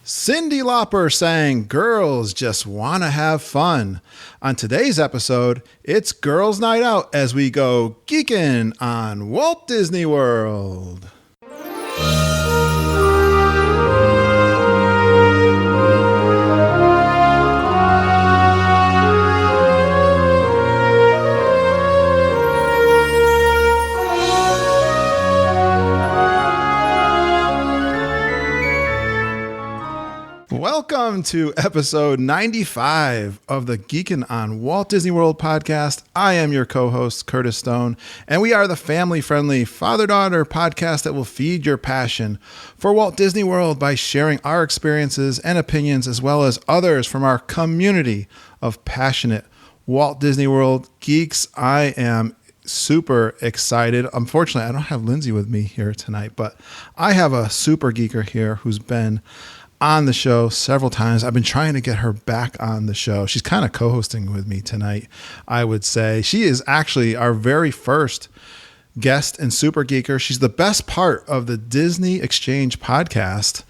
Cyndi Lauper sang Girls Just Wanna Have Fun. On today's episode, it's Girls Night Out as we go geekin' on Walt Disney World. Welcome to episode 95 of the Geekin' on Walt Disney World podcast. I am your co-host, Curtis Stone, and we are the family-friendly father-daughter podcast that will feed your passion for Walt Disney World by sharing our experiences and opinions as well as others from our community of passionate Walt Disney World geeks. I am super excited. Unfortunately, I don't have Lindsay with me here tonight, but I have a super geeker here who's been on the show several times. I've been trying to get her back on the show. She's kind of co-hosting with me tonight, I would say. She is actually our very first guest and super geeker. She's the best part of the Disney Exchange podcast.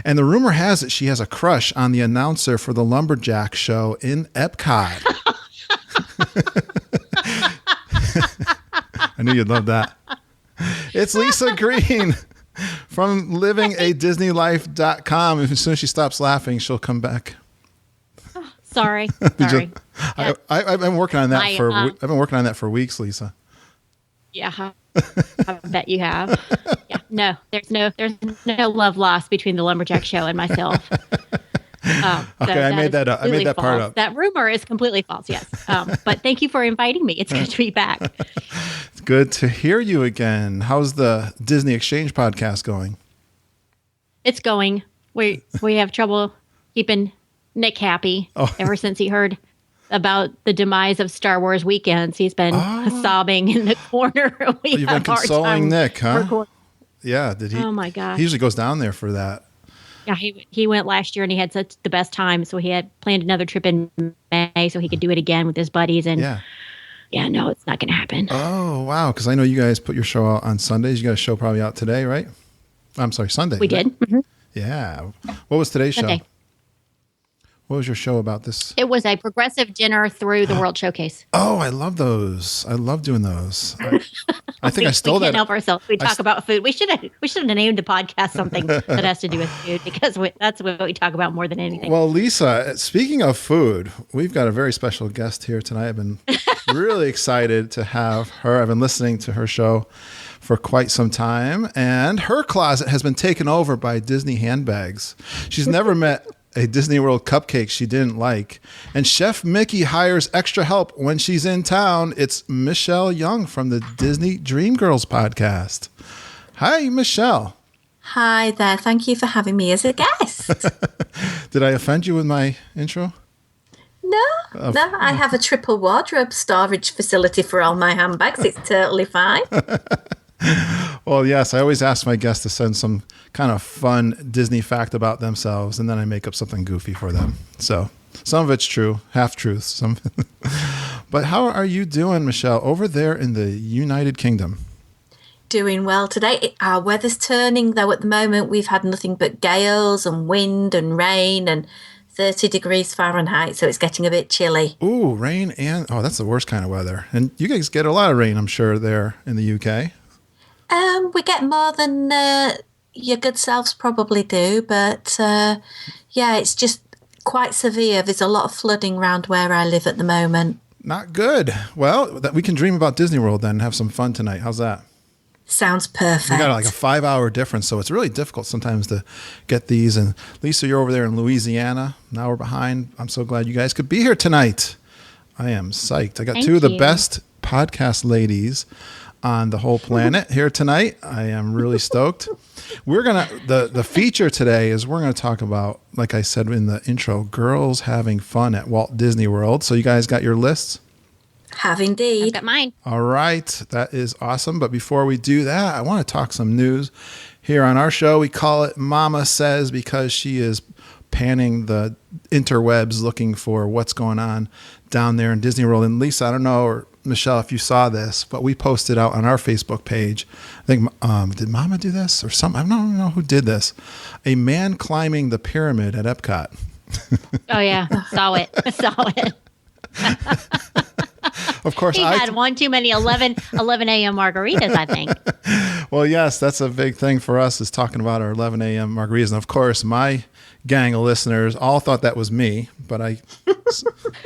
And the rumor has it she has a crush on the announcer for the Lumberjack show in Epcot. I knew you'd love that. It's Lisa Green from livingadisneylife.com. As soon as she stops laughing, she'll come back. Oh, sorry. I've been working on that I've been working on that for weeks, Lisa. Yeah, I bet you have. Yeah, no, there's no love lost between the Lumberjack show and myself. Okay, I made that up. I made that part up. That rumor is completely false. Yes, but thank you for inviting me. It's good to be back. It's good to hear you again. How's the Disney Exchange podcast going? It's going. We have trouble keeping Nick happy ever since he heard about the demise of Star Wars weekends. He's been sobbing in the corner. You've been consoling Nick, huh? Yeah. Did he? Oh my gosh. He usually goes down there for that. Yeah, he went last year and he had such the best time. So he had planned another trip in May so he could do it again with his buddies. And yeah, no, it's not going to happen. Oh, wow. Because I know you guys put your show out on Sundays. You got a show probably out today, right? I'm sorry, Sunday. We did. Mm-hmm. Yeah. What was today's Sunday. show? What was your show about this? It was a progressive dinner through the World Showcase. Oh, I love those. I love doing those. I think I stole that. We can't help ourselves. We talk about food. We should have named the podcast something that has to do with food because that's what we talk about more than anything. Well, Lisa, speaking of food, we've got a very special guest here tonight. I've been really excited to have her. I've been listening to her show for quite some time, and her closet has been taken over by Disney handbags. She's never met a Disney World cupcake she didn't like. And Chef Mickey hires extra help when she's in town. It's Michelle Young from the Disney Dreamgirls podcast. Hi, Michelle. Hi there. Thank you for having me as a guest. Did I offend you with my intro? No, I have a triple wardrobe storage facility for all my handbags. It's totally fine. Well, yes, I always ask my guests to send some kind of fun Disney fact about themselves, and then I make up something goofy for them. So some of it's true, half truths. But how are you doing, Michelle, over there in the United Kingdom? Doing well today. Our weather's turning, though. At the moment, we've had nothing but gales and wind and rain and 30 degrees Fahrenheit, so it's getting a bit chilly. Ooh, rain that's the worst kind of weather. And you guys get a lot of rain, I'm sure, there in the UK. We get more than your good selves probably do, but it's just quite severe. There's a lot of flooding around where I live at the moment. Not good. Well, we can dream about Disney World then and have some fun tonight. How's that? Sounds perfect. We got like a 5-hour difference, so it's really difficult sometimes to get these. And Lisa, you're over there in Louisiana. Now we're behind. I'm so glad you guys could be here tonight. I am psyched. I got two of the best podcast ladies on the whole planet here tonight. I am really stoked. We're gonna the feature today is we're gonna talk about, like I said in the intro, girls having fun at Walt Disney World. So you guys got your lists? Have indeed. I've got mine. All right, that is awesome. But before we do that, I want to talk some news here on our show. We call it Mama Says because she is panning the interwebs looking for what's going on down there in Disney World. And Lisa, I don't know, or Michelle, if you saw this, but we posted out on our Facebook page. I think, did Mama do this or something? I don't know who did this. A man climbing the pyramid at Epcot. Oh yeah, saw it. Of course, he had one too many 11 a.m. margaritas, I think. Well, yes, that's a big thing for us, is talking about our 11 a.m. margaritas. And of course, my gang of listeners all thought that was me, but I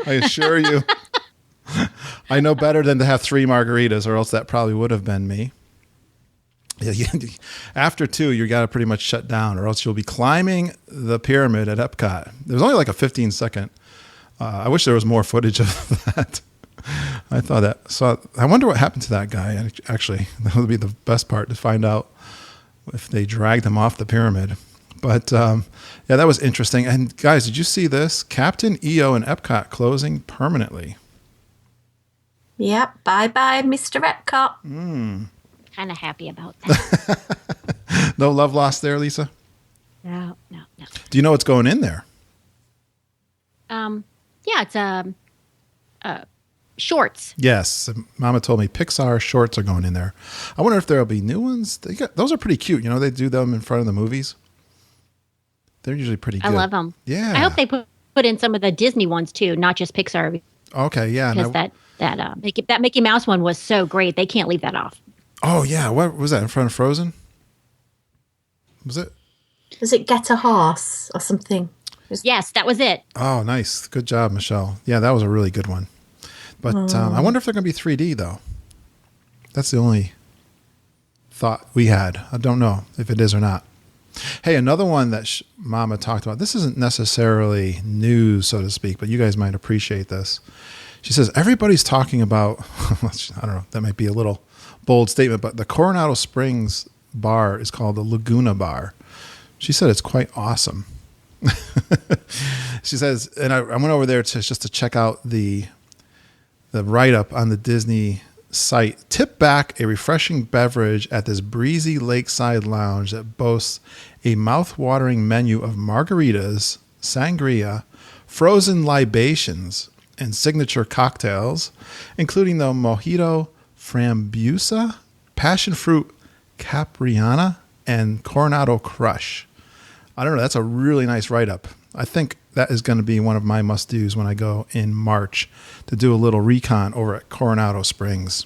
assure you, I know better than to have 3 margaritas, or else that probably would have been me. Yeah, after 2, you got to pretty much shut down, or else you'll be climbing the pyramid at Epcot. There was only like a 15-second. I wish there was more footage of that. I thought that. So I wonder what happened to that guy. Actually, that would be the best part, to find out if they dragged him off the pyramid. But yeah, that was interesting. And guys, did you see this? Captain EO and Epcot closing permanently. Yep. Bye-bye, Mr. Epcot. Kind of happy about that. No love lost there, Lisa? No. Do you know what's going in there? Yeah, it's shorts. Yes. Mama told me Pixar shorts are going in there. I wonder if there'll be new ones. Those are pretty cute. You know, they do them in front of the movies. They're usually pretty good. I love them. Yeah. I hope they put in some of the Disney ones too, not just Pixar. Okay, yeah. Because that Mickey Mouse one was so great. They can't leave that off. Oh, yeah. What was that, in front of Frozen? Was it? Was it Get a Horse or something? Yes, that was it. Oh, nice. Good job, Michelle. Yeah, that was a really good one. But I wonder if they're going to be 3D, though. That's the only thought we had. I don't know if it is or not. Hey, another one that Mama talked about. This isn't necessarily news, so to speak, but you guys might appreciate this. She says, everybody's talking about, I don't know, that might be a little bold statement, but the Coronado Springs bar is called the Laguna Bar. She said it's quite awesome. She says, and I went over there just to check out the write-up on the Disney site. Tip back a refreshing beverage at this breezy lakeside lounge that boasts a mouth-watering menu of margaritas, sangria, frozen libations, and signature cocktails, including the Mojito Frambuesa, Passion Fruit Capriana, and Coronado Crush. I don't know. That's a really nice write-up. I think that is going to be one of my must-dos when I go in March, to do a little recon over at Coronado Springs.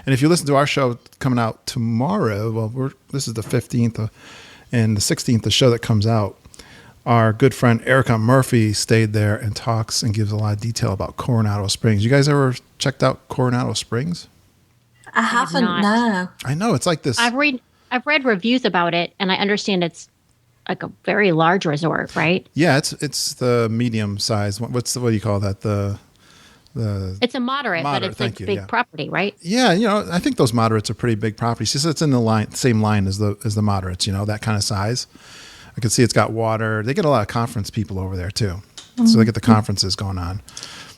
And if you listen to our show coming out tomorrow, well, this is the 15th and the 16th, the show that comes out, our good friend Erica Murphy stayed there and talks and gives a lot of detail about Coronado Springs. You guys ever checked out Coronado Springs? I haven't, no. I know. It's like this. I've read reviews about it, and I understand it's like a very large resort, right? Yeah, it's the medium size. What do you call that? It's a moderate, but it's like big property, right? Yeah, you know, I think those moderates are pretty big properties. She says it's in the same line as the moderates. You know, that kind of size. I can see it's got water. They get a lot of conference people over there too, so they get the conferences going on.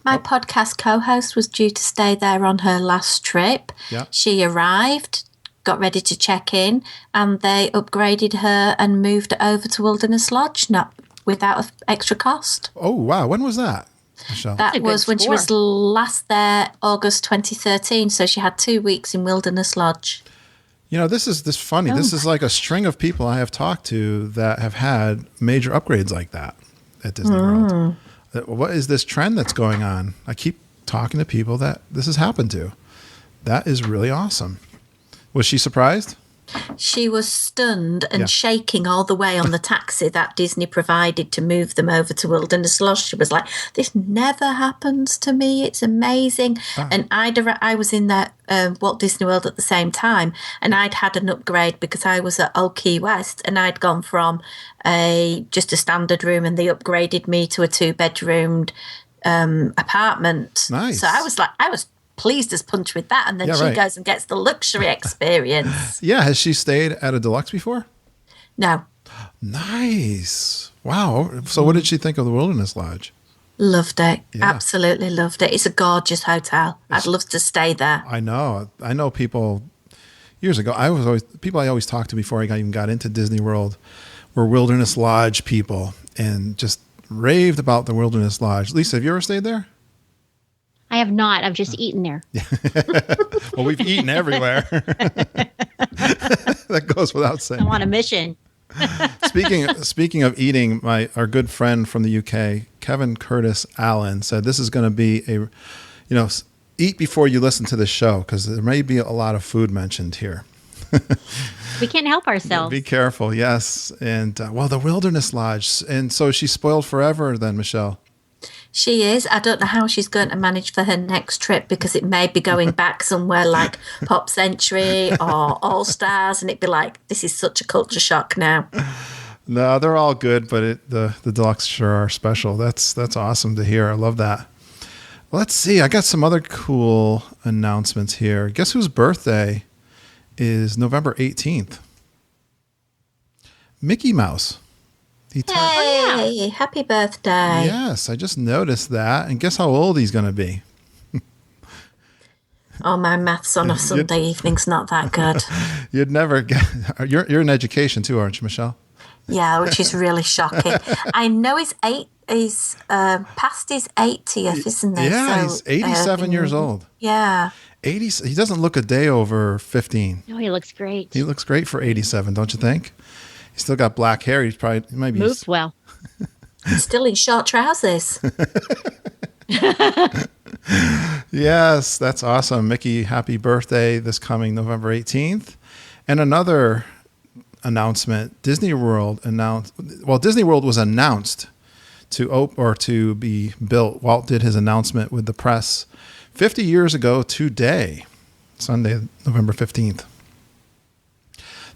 My podcast co-host was due to stay there on her last trip. Yeah. She arrived, got ready to check in, and they upgraded her and moved it over to Wilderness Lodge, not without extra cost. Oh, wow. When was that, Michelle? That was when she was last there, August 2013. So she had 2 weeks in Wilderness Lodge. You know, this is funny. This is like a string of people I have talked to that have had major upgrades like that at Disney World. What is this trend that's going on? I keep talking to people that this has happened to. That is really awesome. Was she surprised? She was stunned and shaking all the way on the taxi that Disney provided to move them over to Wilderness Lodge. She was like, this never happens to me. It's amazing. And I was in that Walt Disney World at the same time, and I'd had an upgrade because I was at Old Key West, and I'd gone from just a standard room, and they upgraded me to a 2-bedroomed apartment. Nice. So I was pleased as punch with that, and then she goes and gets the luxury experience. Yeah, has she stayed at a deluxe before? No. Nice. Wow. So what did she think of the Wilderness Lodge? Loved it. Yeah. Absolutely loved it. It's a gorgeous hotel. I'd love to stay there. I know people years ago, I always talked to before I even got into Disney World were Wilderness Lodge people, and just raved about the Wilderness Lodge. Lisa, have you ever stayed there? I have not. I've just eaten there. Well, we've eaten everywhere. That goes without saying. I'm on a mission. Speaking of eating, our good friend from the UK, Kevin Curtis Allen, said this is going to be eat before you listen to the show because there may be a lot of food mentioned here. We can't help ourselves. Be careful, yes. And the Wilderness Lodge, and so she's spoiled forever. Then Michelle. She is. I don't know how she's going to manage for her next trip because it may be going back somewhere like Pop Century or All Stars, and it'd be like, this is such a culture shock now. No, they're all good, but the deluxe sure are special. That's awesome to hear. I love that. Let's see. I got some other cool announcements here. Guess whose birthday is November 18th? Mickey Mouse. Hey, happy birthday. Yes, I just noticed that. And guess how old he's going to be? Oh, my maths on a Sunday evening's not that good. You'd never get... You're in education too, aren't you, Michelle? Yeah, which is really shocking. I know he's past his 80th, isn't he? Yeah, so, he's 87 years old. Yeah. 80. He doesn't look a day over 15. No, he looks great. He looks great for 87, don't you think? He's still got black hair. He might be moved well. He's still in short trousers. Yes, that's awesome. Mickey, happy birthday this coming November 18th. And another announcement, Disney World was announced to be built. Walt did his announcement with the press 50 years ago today, Sunday, November 15th.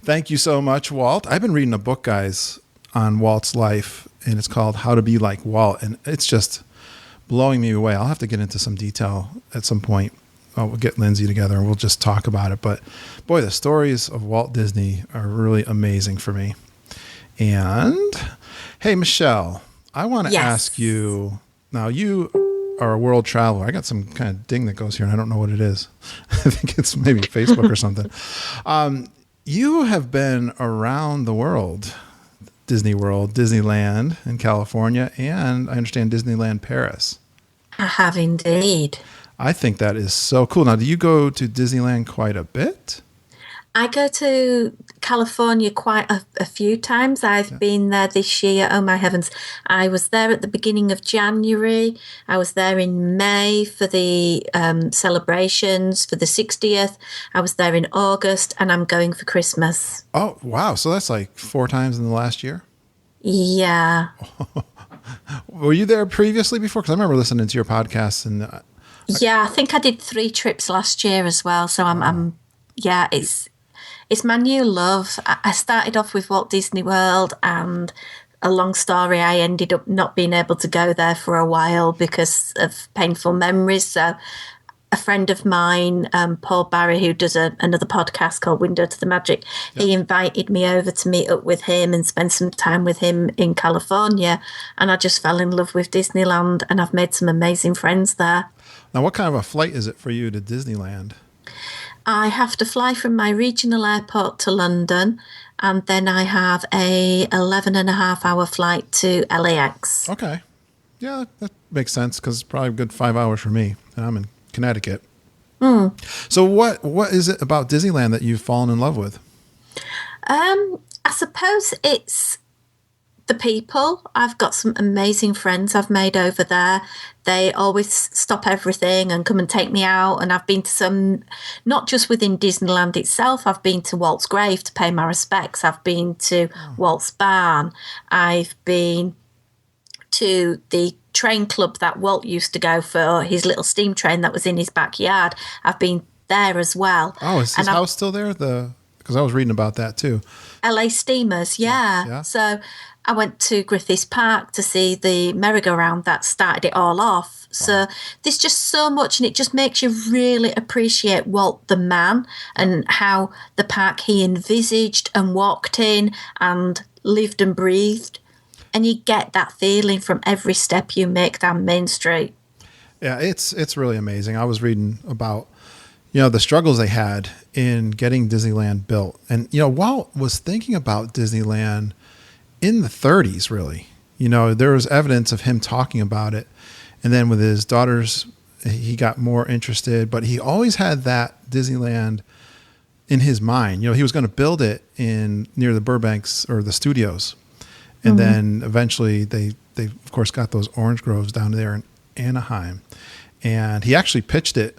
Thank you so much, Walt. I've been reading a book, guys, on Walt's life, and it's called How to Be Like Walt, and it's just blowing me away. I'll have to get into some detail at some point. We'll get Lindsay together, and we'll just talk about it. But, boy, the stories of Walt Disney are really amazing for me. And, hey, Michelle, I want to ask you, now you are a world traveler. I got some kind of ding that goes here, and I don't know what it is. I think it's maybe Facebook or something. You have been around the world, Disney World, Disneyland in California, and I understand Disneyland Paris. I have indeed. I think that is so cool. Now, do you go to Disneyland quite a bit? I go to California quite a few times. I've been there this year. Oh, my heavens. I was there at the beginning of January. I was there in May for the celebrations for the 60th. I was there in August, and I'm going for Christmas. Oh, wow. So that's like 4 times in the last year? Yeah. Were you there previously before? Because I remember listening to your podcast. And yeah, I think I did 3 trips last year as well. So it's my new love. I started off with Walt Disney World, and a long story, I ended up not being able to go there for a while because of painful memories. So a friend of mine, Paul Barry, who does another podcast called Window to the Magic, he invited me over to meet up with him and spend some time with him in California. And I just fell in love with Disneyland, and I've made some amazing friends there. Now, what kind of a flight is it for you to Disneyland? I have to fly from my regional airport to London, and then I have a 11.5-hour flight to LAX. Okay. Yeah, that makes sense because it's probably a good 5 hours for me, and I'm in Connecticut. So what is it about Disneyland that you've fallen in love with? I suppose it's the people. I've got some amazing friends I've made over there. They always stop everything and come and take me out. And I've been to some, not just within Disneyland itself, I've been to Walt's grave to pay my respects. I've been to Walt's barn. I've been to the train club that Walt used to go for, his little steam train that was in his backyard. I've been there as well. Oh, is his house still there? Because I was reading about that too. LA Steamers, yeah. So I went to Griffiths Park to see the merry-go-round that started it all off. So there's just so much, and it just makes you really appreciate Walt the man and how the park he envisaged and walked in and lived and breathed. And you get that feeling from every step you make down Main Street. Yeah, it's really amazing. I was reading about, the struggles they had in getting Disneyland built. And, Walt was thinking about Disneyland in the 30s, really. There was evidence of him talking about it. And then with his daughters he got more interested, but he always had that Disneyland in his mind. He was going to build it near the Burbanks or the studios. And then eventually they of course got those orange groves down there in Anaheim. And he actually pitched it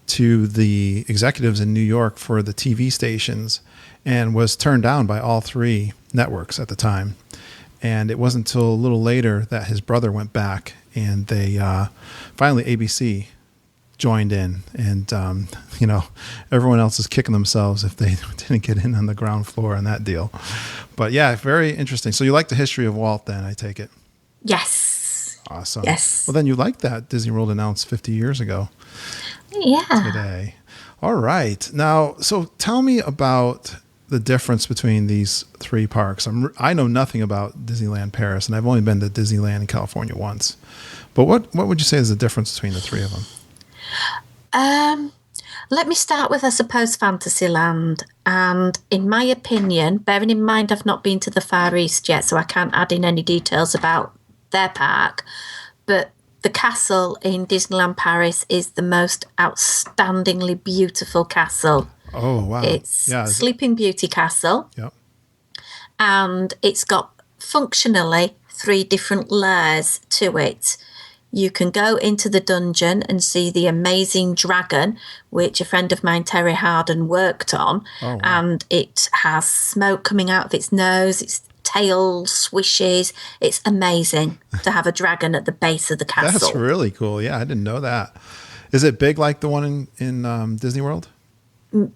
to the executives in New York for the TV stations and was turned down by all three networks at the time. And it wasn't until a little later that his brother went back, and they finally ABC joined in. And, everyone else is kicking themselves if they didn't get in on the ground floor on that deal. But yeah, very interesting. So you like the history of Walt then, I take it? Yes. Awesome. Yes. Well, then you like that Disney World announced 50 years ago. Yeah. Today. All right. Now, so tell me about the difference between these three parks. I know nothing about Disneyland Paris, and I've only been to Disneyland in California once. But what would you say is the difference between the three of them? Let me start with, I suppose, Fantasyland. And in my opinion, bearing in mind I've not been to the Far East yet, so I can't add in any details about their park, but the castle in Disneyland Paris is the most outstandingly beautiful castle. Oh, wow. It's Sleeping Beauty Castle. Yep. And it's got functionally 3 different layers to it. You can go into the dungeon and see the amazing dragon, which a friend of mine, Terry Harden, worked on. Oh, wow. And it has smoke coming out of its nose. Its tail swishes. It's amazing to have a dragon at the base of the castle. That's really cool. Yeah, I didn't know that. Is it big like the one in Disney World?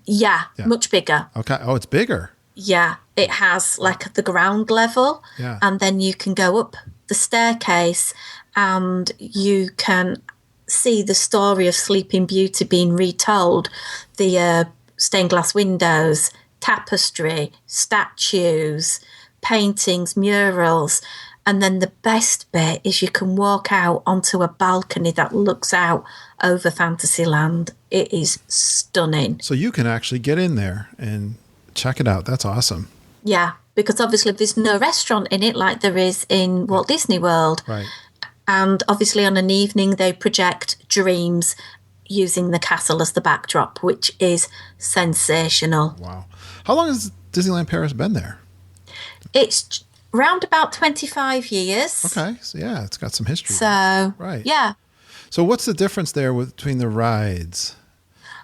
Yeah, much bigger. Okay. Oh, it's bigger. Yeah, it has like the ground level. Yeah. And then you can go up the staircase and you can see the story of Sleeping Beauty being retold. The stained glass windows, tapestry, statues, paintings, murals. And then the best bit is you can walk out onto a balcony that looks out over Fantasyland. It is stunning. So you can actually get in there and check it out. That's awesome. Yeah, because obviously there's no restaurant in it like there is in Walt Disney World. Right. And obviously on an evening they project Dreams using the castle as the backdrop, which is sensational. Wow. How long has Disneyland Paris been there? It's around about 25 years. Okay. So yeah, it's got some history. So, right. Yeah. So what's the difference there between the rides?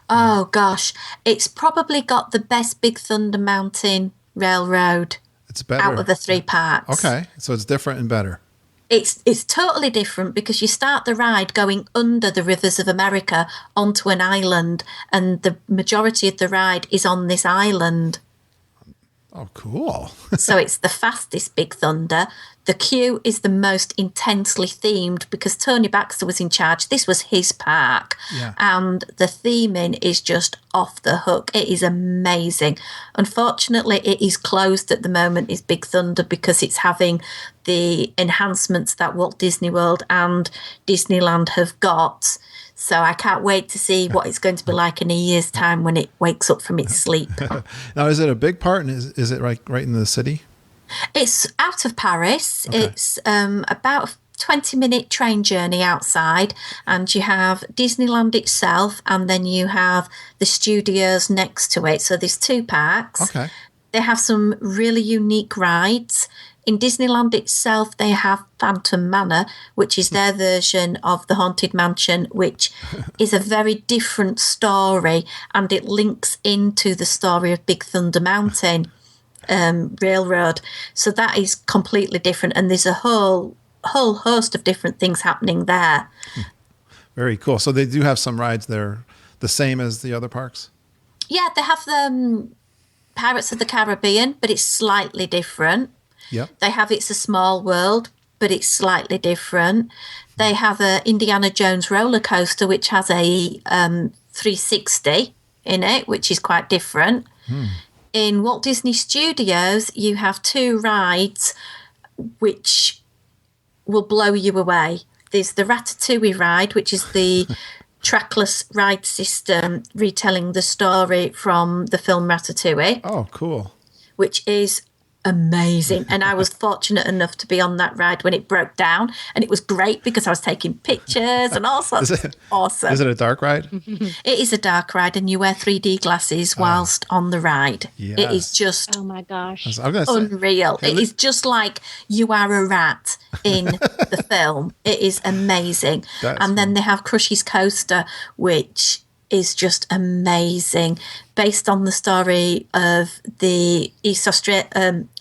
Oh, gosh. It's probably got the best Big Thunder Mountain Railroad It's better. out of the 3 parks. Okay. So it's different and better. It's totally different because you start the ride going under the rivers of America onto an island, and the majority of the ride is on this island. Oh, cool. So it's the fastest Big Thunder. The queue is the most intensely themed because Tony Baxter was in charge. This was his park. Yeah. And the theming is just off the hook. It is amazing. Unfortunately, it is closed at the moment, is Big Thunder, because it's having the enhancements that Walt Disney World and Disneyland have got. So I can't wait to see what it's going to be like in a year's time when it wakes up from its sleep. Now, is it a big part? And is it right in the city? It's out of Paris. Okay. It's about a 20-minute train journey outside, and you have Disneyland itself, and then you have the studios next to it. So there's 2 parks. Okay. They have some really unique rides. In Disneyland itself, they have Phantom Manor, which is their version of the Haunted Mansion, which is a very different story, and it links into the story of Big Thunder Mountain Railroad. So that is completely different, and there's a whole host of different things happening there. Very cool. So they do have some rides that are the same as the other parks? Yeah, they have the Pirates of the Caribbean, but it's slightly different. Yep. They have It's a Small World, but it's slightly different. They have a Indiana Jones roller coaster, which has a 360 in it, which is quite different. In Walt Disney Studios, you have 2 rides which will blow you away. There's the Ratatouille ride, which is the trackless ride system retelling the story from the film Ratatouille. Oh, cool. Which is amazing. And I was fortunate enough to be on that ride when it broke down. And it was great because I was taking pictures and all sorts. Awesome. Is it a dark ride? It is a dark ride, and you wear 3D glasses whilst on the ride. Yes. It is just Oh my gosh. unreal. It is just like you are a rat in the film. It is amazing. And then they have Crushy's Coaster, which is just amazing, based on the story of the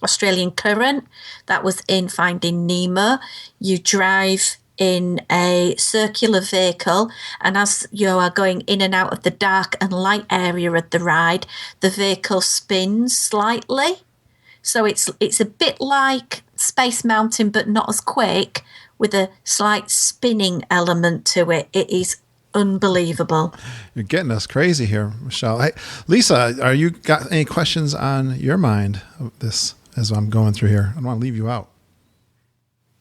Australian current that was in Finding Nemo. You drive in a circular vehicle, and as you are going in and out of the dark and light area of the ride, the vehicle spins slightly. So it's a bit like Space Mountain, but not as quick, with a slight spinning element to it. It is unbelievable. You're getting us crazy here, Michelle. Hey, Lisa, are you got any questions on your mind of this as I'm going through here? I don't want to leave you out.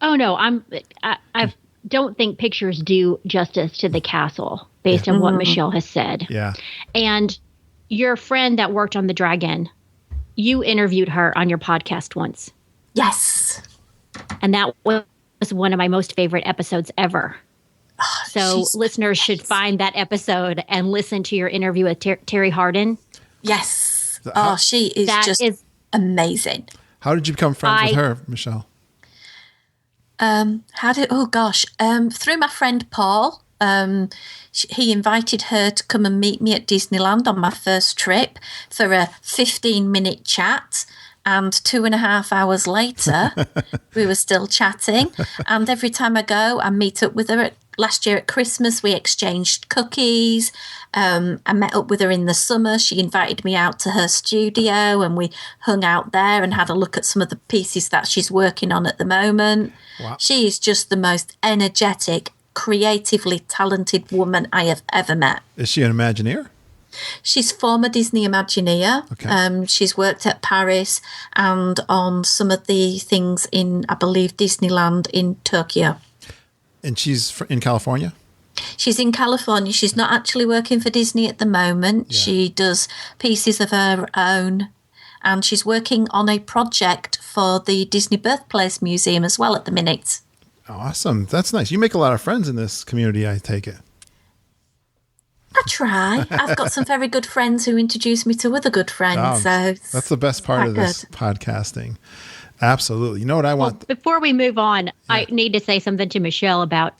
Oh no, I don't think pictures do justice to the castle based on what Michelle has said. Yeah. And your friend that worked on the dragon, you interviewed her on your podcast once. Yes. And that was one of my most favorite episodes ever. So listeners should find that episode and listen to your interview with Terry Hardin. Yes. She is amazing. How did you become friends with her, Michelle? Through my friend Paul. He invited her to come and meet me at Disneyland on my first trip for a 15-minute chat. And 2.5 hours later, we were still chatting. And every time I go, I meet up with her. Last year at Christmas, we exchanged cookies. I met up with her in the summer. She invited me out to her studio, and we hung out there and had a look at some of the pieces that she's working on at the moment. Wow. She is just the most energetic, creatively talented woman I have ever met. Is she an Imagineer? She's former Disney Imagineer. Okay. She's worked at Paris and on some of the things in, I believe, Disneyland in Tokyo. And she's in California? She's in California. She's not actually working for Disney at the moment. Yeah. She does pieces of her own. And she's working on a project for the Disney Birthplace Museum as well at the minute. Awesome. That's nice. You make a lot of friends in this community, I take it. I try. I've got some very good friends who introduce me to other good friends. So that's the best part of this podcasting. Absolutely. You know what I want? Well, before we move on, I need to say something to Michelle about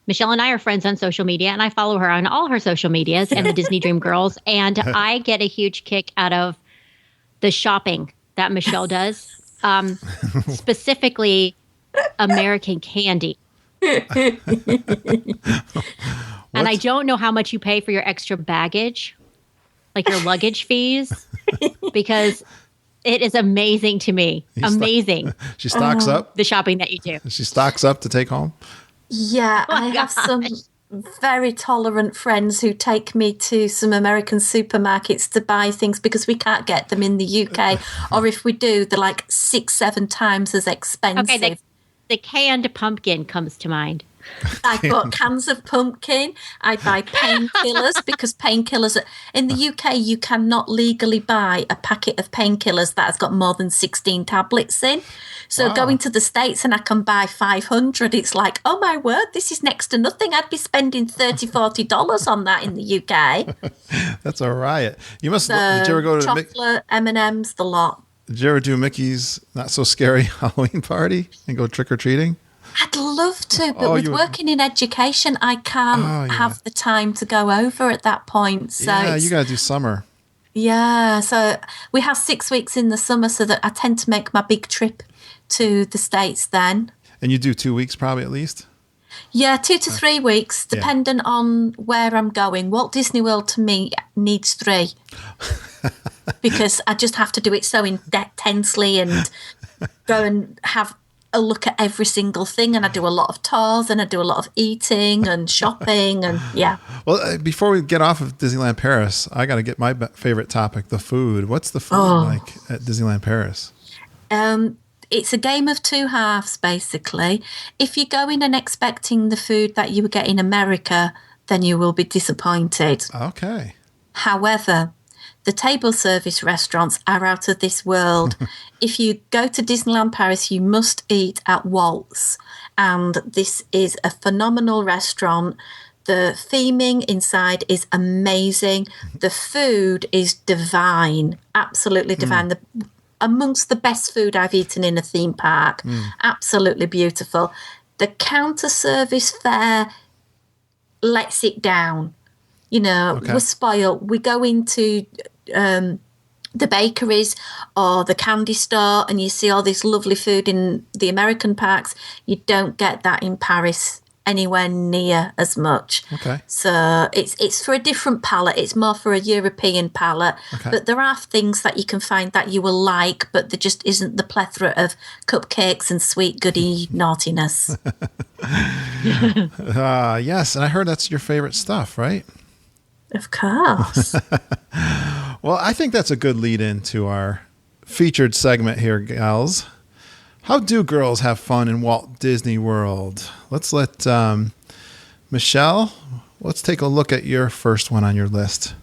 Michelle and I are friends on social media, and I follow her on all her social medias and the Disney Dream Girls. And I get a huge kick out of the shopping that Michelle does, specifically American candy. And I don't know how much you pay for your extra baggage, like your luggage fees, because it is amazing to me. Amazing. She stocks up? The shopping that you do. She stocks up to take home? Yeah, I have some very tolerant friends who take me to some American supermarkets to buy things because we can't get them in the UK. Or if we do, they're like 6-7 times as expensive. Okay, the canned pumpkin comes to mind. I bought cans of pumpkin. I buy painkillers because painkillers in the UK you cannot legally buy a packet of painkillers that has got more than 16 tablets in. So going to the States and I can buy 500, it's like, oh my word, this is next to nothing. I'd be spending $30-40 on that in the UK. That's a riot. You must. Did you ever go to chocolate, M&Ms, the lot? Did you ever do Mickey's Not So Scary Halloween party and go trick or treating? I'd love to, but with working in education, I can't have the time to go over at that point. So you got to do summer. Yeah, so we have 6 weeks in the summer, so that I tend to make my big trip to the States then. And you do 2 weeks probably at least? Yeah, 2 to 3 weeks, depending on where I'm going. Walt Disney World to me needs 3. Because I just have to do it so intensely and go and have a look at every single thing, and I do a lot of tours and I do a lot of eating and shopping and Well, before we get off of Disneyland Paris, I got to get my favorite topic, the food. What's the food like at Disneyland Paris? It's a game of two halves, basically. If you go in and expecting the food that you would get in America, then you will be disappointed. Okay. However, The table service restaurants are out of this world. If you go to Disneyland Paris, you must eat at Waltz. And this is a phenomenal restaurant. The theming inside is amazing. The food is divine, absolutely divine. Amongst the best food I've eaten in a theme park. Absolutely beautiful. The counter service fare lets it down. You know, we're spoiled. We go into the bakeries or the candy store and you see all this lovely food in the American parks. You don't get that in Paris anywhere near as much. Okay. So it's for a different palate. It's more for a European palate. Okay. But there are things that you can find that you will like, but there just isn't the plethora of cupcakes and sweet goody naughtiness. Yes, and I heard that's your favorite stuff, right? Of course. Well, I think that's a good lead into our featured segment here, gals. How do girls have fun in Walt Disney World? Let's let Michelle, let's take a look at your first one on your list.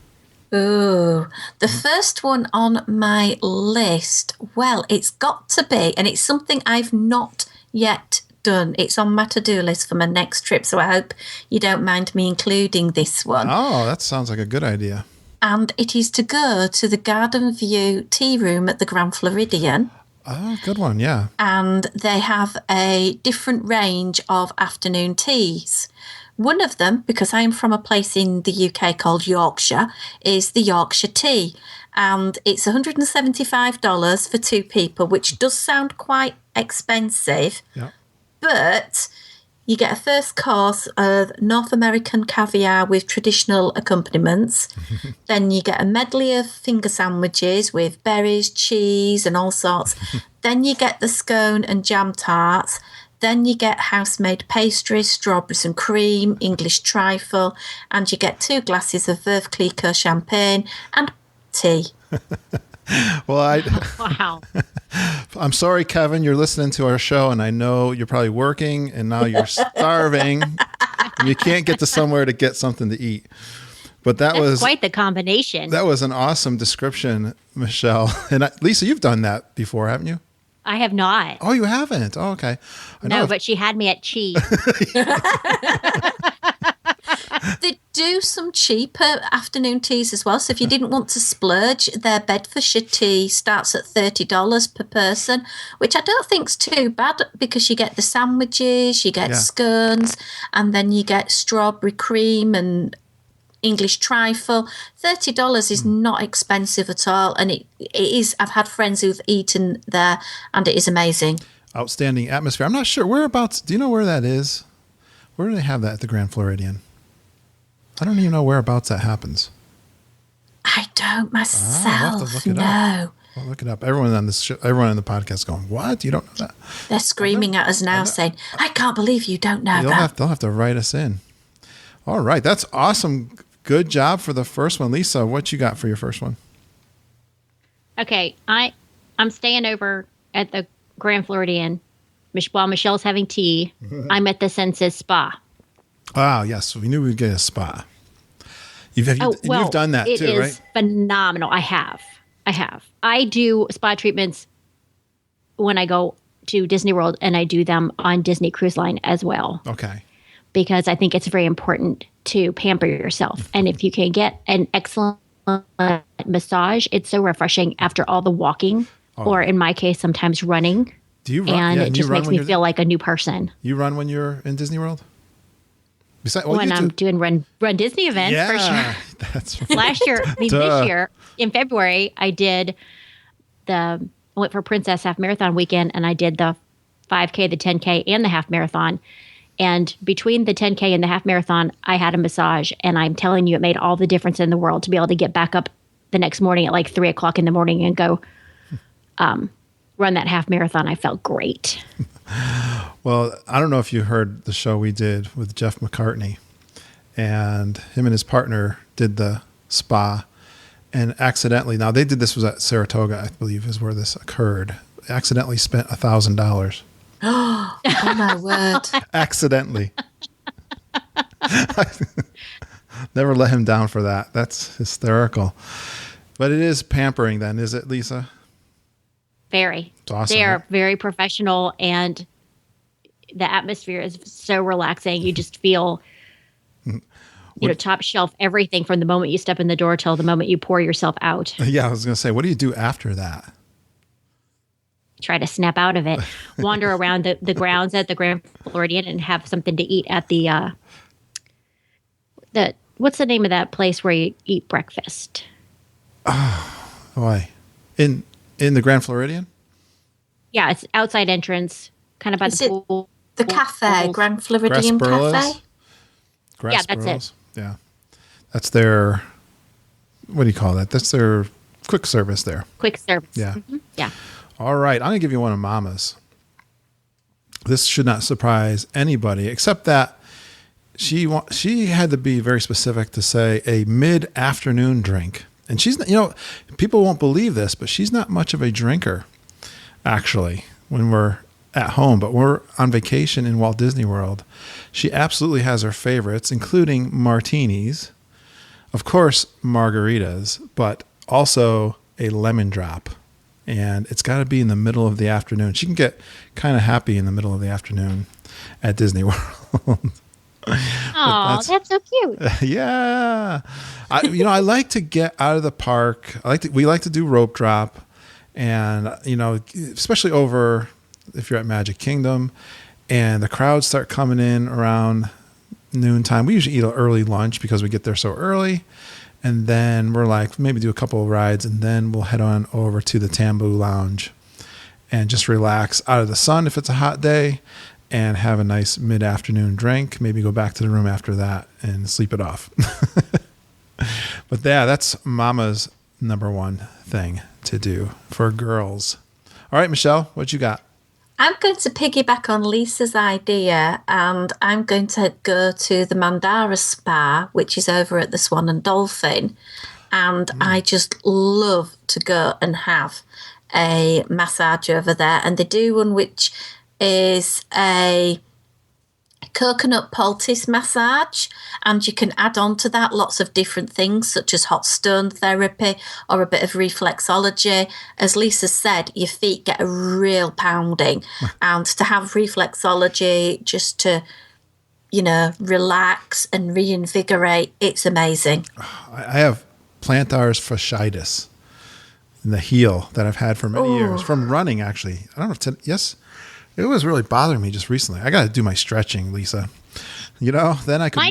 Ooh, the first one on my list, well, it's got to be, and it's something I've not yet done. It's on my to-do list for my next trip, so I hope you don't mind me including this one. Oh, that sounds like a good idea. And it is to go to the Garden View tea room at the Grand Floridian. Oh, good one, yeah. And they have a different range of afternoon teas. One of them, because I'm from a place in the UK called Yorkshire, is the Yorkshire tea. And it's $175 for two people, which does sound quite expensive. Yeah. But you get a first course of North American caviar with traditional accompaniments. Then you get a medley of finger sandwiches with berries, cheese and all sorts. Then you get the scone and jam tarts. Then you get house-made pastries, strawberries and cream, English trifle, and you get 2 glasses of Veuve Clicquot champagne and tea. Well, Wow. I'm sorry, Kevin, you're listening to our show, and I know you're probably working, and now you're starving, and you can't get to somewhere to get something to eat. But That's was quite the combination. That was an awesome description, Michelle. And Lisa, you've done that before, haven't you? I have not. Oh, you haven't? Oh, okay. No, but she had me at cheese. They do some cheaper afternoon teas as well. So if you didn't want to splurge, their Bedfordshire tea starts at $30 per person, which I don't think's too bad because you get the sandwiches, you get scones, and then you get strawberry cream and English trifle. $30 is not expensive at all, and it is. I've had friends who've eaten there, and it is amazing. Outstanding atmosphere. I'm not sure whereabouts. Do you know where that is? Where do they have that at the Grand Floridian? I don't even know whereabouts that happens. I don't myself. I'll have to look it up. I'll look it up. Everyone on this show, everyone in the podcast is going, "What? You don't know that?" They're screaming at us now, saying, "I can't believe you don't know that." They'll have to write us in. All right, that's awesome. Good job for the first one, Lisa. What you got for your first one? Okay, I'm staying over at the Grand Floridian while Michelle's having tea. I'm at the Senses Spa. Oh, yes. We knew we'd get a spa. You've done that too, right? It is phenomenal. I have. I do spa treatments when I go to Disney World, and I do them on Disney Cruise Line as well. Okay. Because I think it's very important to pamper yourself. And if you can get an excellent massage, it's so refreshing after all the walking, or in my case, sometimes running. Do you run? And it just makes me feel like a new person. You run when you're in Disney World? When I'm doing Run Disney events, for sure. That's right. This year, in February, I went for Princess Half Marathon weekend, and I did the 5K, the 10K, and the half marathon. And between the 10K and the half marathon, I had a massage, and I'm telling you, it made all the difference in the world to be able to get back up the next morning at like 3 o'clock in the morning and go run that half marathon. I felt great. Well, I don't know if you heard the show we did with Jeff McCartney, and him and his partner did the spa, and accidentally, now they did this was at Saratoga, I believe is where this occurred, accidentally spent $1,000. Oh my word. Accidentally. Never let him down for that. That's hysterical. But it is pampering then, is it, Lisa? Very. It's awesome. They are very professional, and the atmosphere is so relaxing. You just feel, top shelf everything from the moment you step in the door till the moment you pour yourself out. Yeah, I was going to say, what do you do after that? Try to snap out of it, wander around the grounds at the Grand Floridian and have something to eat at the what's the name of that place where you eat breakfast? Why? In the Grand Floridian? Yeah, it's outside entrance, kind of by the pool. The cafe, Grand Floridian Cafe? Yeah, that's it. Yeah. That's their, what do you call that? That's their quick service there. Quick service. Yeah. Mm-hmm. Yeah. All right. I'm going to give you one of Mama's. This should not surprise anybody, except that she had to be very specific to say a mid-afternoon drink. And she's, people won't believe this, but she's not much of a drinker, actually, when we're at home. But we're on vacation in Walt Disney World. She absolutely has her favorites, including martinis, of course, margaritas, but also a lemon drop. And it's got to be in the middle of the afternoon. She can get kind of happy in the middle of the afternoon at Disney World. Oh, that's so cute. Yeah. I like to get out of the park. We like to do rope drop, and, especially over if you're at Magic Kingdom and the crowds start coming in around noontime. We usually eat an early lunch because we get there so early. And then we're like, maybe do a couple of rides, and then we'll head on over to the Tambu Lounge and just relax out of the sun if it's a hot day and have a nice mid-afternoon drink. Maybe go back to the room after that and sleep it off. But yeah, that's Mama's number one thing to do for girls. All right, Michelle, what you got? I'm going to piggyback on Lisa's idea, and I'm going to go to the Mandara Spa, which is over at the Swan and Dolphin. And I just love to go and have a massage over there. And they do one which is a coconut poultice massage, and you can add on to that lots of different things such as hot stone therapy or a bit of reflexology. As Lisa said, your feet get a real pounding, and to have reflexology just to relax and reinvigorate, it's amazing. I have plantar fasciitis in the heel that I've had for many years from running, actually. I don't know. Yes. It was really bothering me just recently. I got to do my stretching, Lisa. Then I could.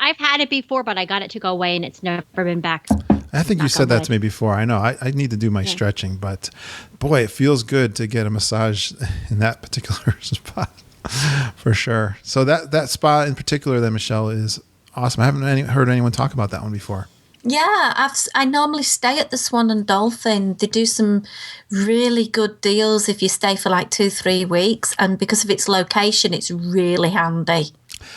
I've had it before, but I got it to go away, and it's never been back. I think you said that to me before. I know. I need to do my stretching, but boy, it feels good to get a massage in that particular spot, for sure. So that spa in particular, then, Michelle, is awesome. I haven't heard anyone talk about that one before. Yeah, I normally stay at the Swan and Dolphin. They do some really good deals if you stay for like 2-3 weeks. And because of its location, it's really handy.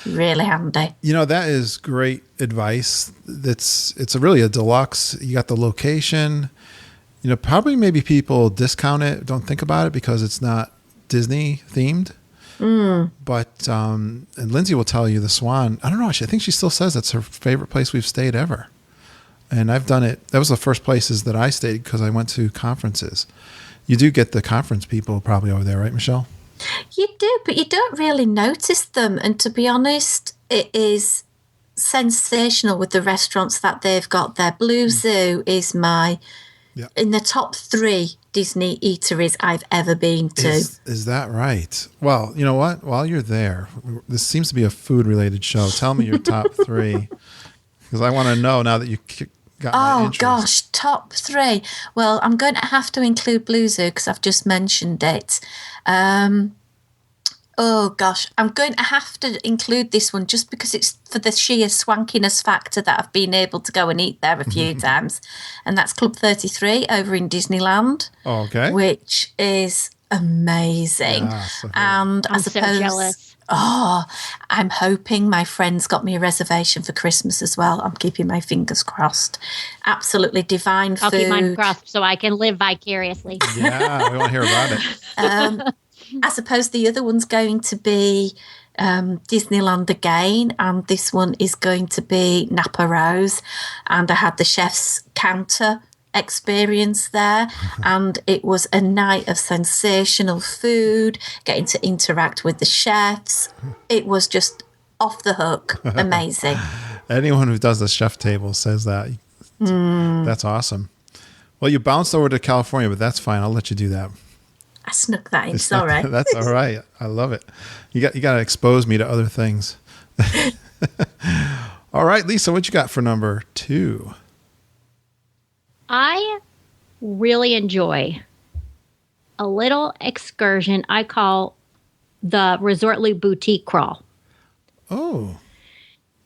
Really handy. That is great advice. It's really a deluxe. You got the location. Probably maybe people discount it, don't think about it because it's not Disney themed. But, and Lindsay will tell you the Swan, I don't know, I think she still says that's her favorite place we've stayed ever. And I've done it. That was the first places that I stayed because I went to conferences. You do get the conference people probably over there, right, Michelle? You do, but you don't really notice them. And to be honest, it is sensational with the restaurants that they've got there. Blue Zoo is in the top 3 Disney eateries I've ever been to. Is that right? Well, you know what? While you're there, this seems to be a food-related show. Tell me your top 3 because I want to know now that you got my interest. Gosh, top 3. Well, I'm going to have to include Blue Zoo because I've just mentioned it. I'm going to have to include this one just because it's for the sheer swankiness factor that I've been able to go and eat there a few times. And that's Club 33 over in Disneyland. Oh, okay. Which is amazing. Yeah, and I'm so jealous. I'm hoping my friend's got me a reservation for Christmas as well. I'm keeping my fingers crossed. Absolutely divine food. I'll keep mine crossed so I can live vicariously. Yeah, we want to hear about it. I suppose the other one's going to be Disneyland again, and this one is going to be Napa Rose. And I had the chef's counter experience there. And it was a night of sensational food, getting to interact with the chefs. It was just off the hook. Amazing. Anyone who does the chef table says that. That's awesome. Well, you bounced over to California, but that's fine. I'll let you do that. I snuck that in. Sorry. That's all right. I love it. You got to expose me to other things. All right, Lisa, what you got for number 2? I really enjoy a little excursion I call the Resortly Boutique Crawl. Oh.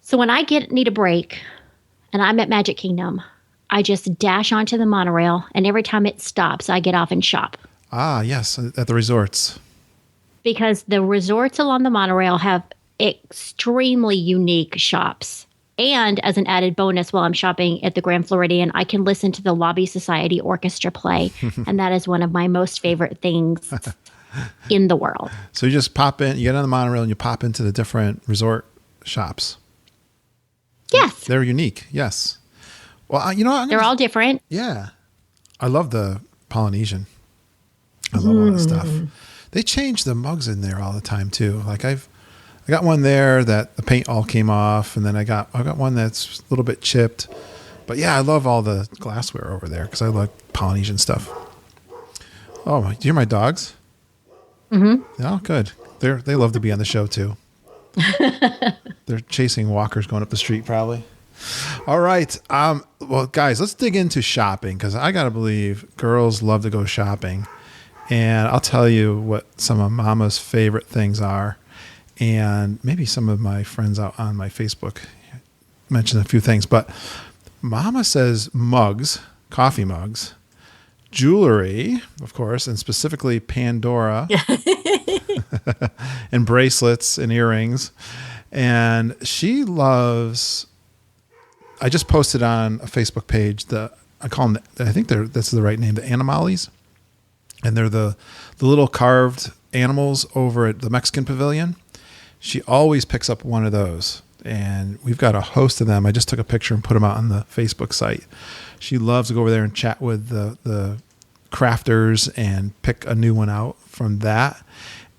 So when I need a break and I'm at Magic Kingdom, I just dash onto the monorail, and every time it stops, I get off and shop. Ah, yes, at the resorts. Because the resorts along the monorail have extremely unique shops. And as an added bonus, while I'm shopping at the Grand Floridian, I can listen to the Lobby Society Orchestra play. And that is one of my most favorite things in the world. So you just pop in, you get on the monorail, and you pop into the different resort shops. Yes. They're unique, yes. Well, they're all different. Yeah. I love the Polynesian. I love all that stuff. They change the mugs in there all the time too. Like I got one there that the paint all came off, and then I got one that's a little bit chipped. But yeah, I love all the glassware over there because I like Polynesian stuff. Oh, do you hear my dogs? Mm-hmm. Oh, good. They love to be on the show too. They're chasing walkers going up the street probably. All right. Well, guys, let's dig into shopping because I got to believe girls love to go shopping. And I'll tell you what some of Mama's favorite things are. And maybe some of my friends out on my Facebook mentioned a few things. But Mama says mugs, coffee mugs, jewelry, of course, and specifically Pandora, and bracelets and earrings. And she loves... I just posted on a Facebook page I call them, I think that's the right name, the Animales. And they're the little carved animals over at the Mexican Pavilion. She always picks up one of those. And we've got a host of them. I just took a picture and put them out on the Facebook site. She loves to go over there and chat with the crafters and pick a new one out from that.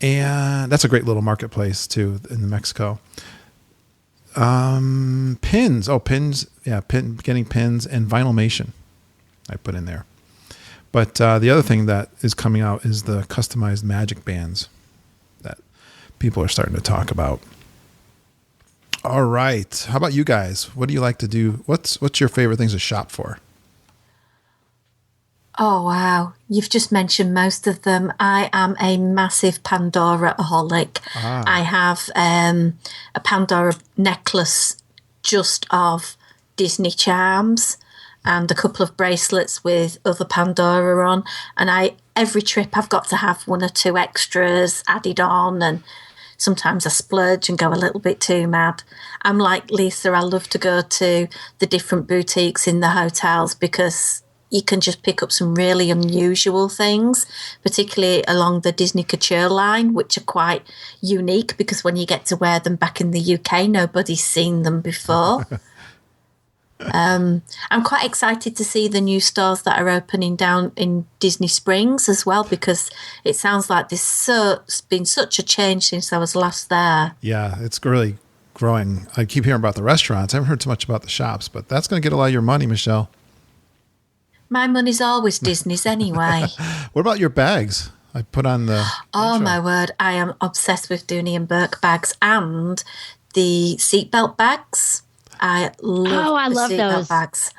And that's a great little marketplace too in Mexico. Pins. Oh, pins. Yeah. Getting pins and vinylmation I put in there. But the other thing that is coming out is the customized magic bands that people are starting to talk about. All right. How about you guys? What do you like to do? What's your favorite things to shop for? Oh, wow. You've just mentioned most of them. I am a massive Pandora-aholic. I have a Pandora necklace just of Disney charms and a couple of bracelets with other Pandora on. And every trip I've got to have one or two extras added on, and sometimes I splurge and go a little bit too mad. I'm like Lisa, I love to go to the different boutiques in the hotels because you can just pick up some really unusual things, particularly along the Disney Couture line, which are quite unique because when you get to wear them back in the UK, nobody's seen them before. I'm quite excited to see the new stores that are opening down in Disney Springs as well, because it sounds like there's been such a change since I was last there. Yeah, it's really growing. I keep hearing about the restaurants. I haven't heard too much about the shops, but that's going to get a lot of your money, Michelle. My money's always Disney's anyway. What about your bags? I put on the... Oh, intro. my word. I am obsessed with Dooney and Burke bags and the seatbelt bags. I love those bags.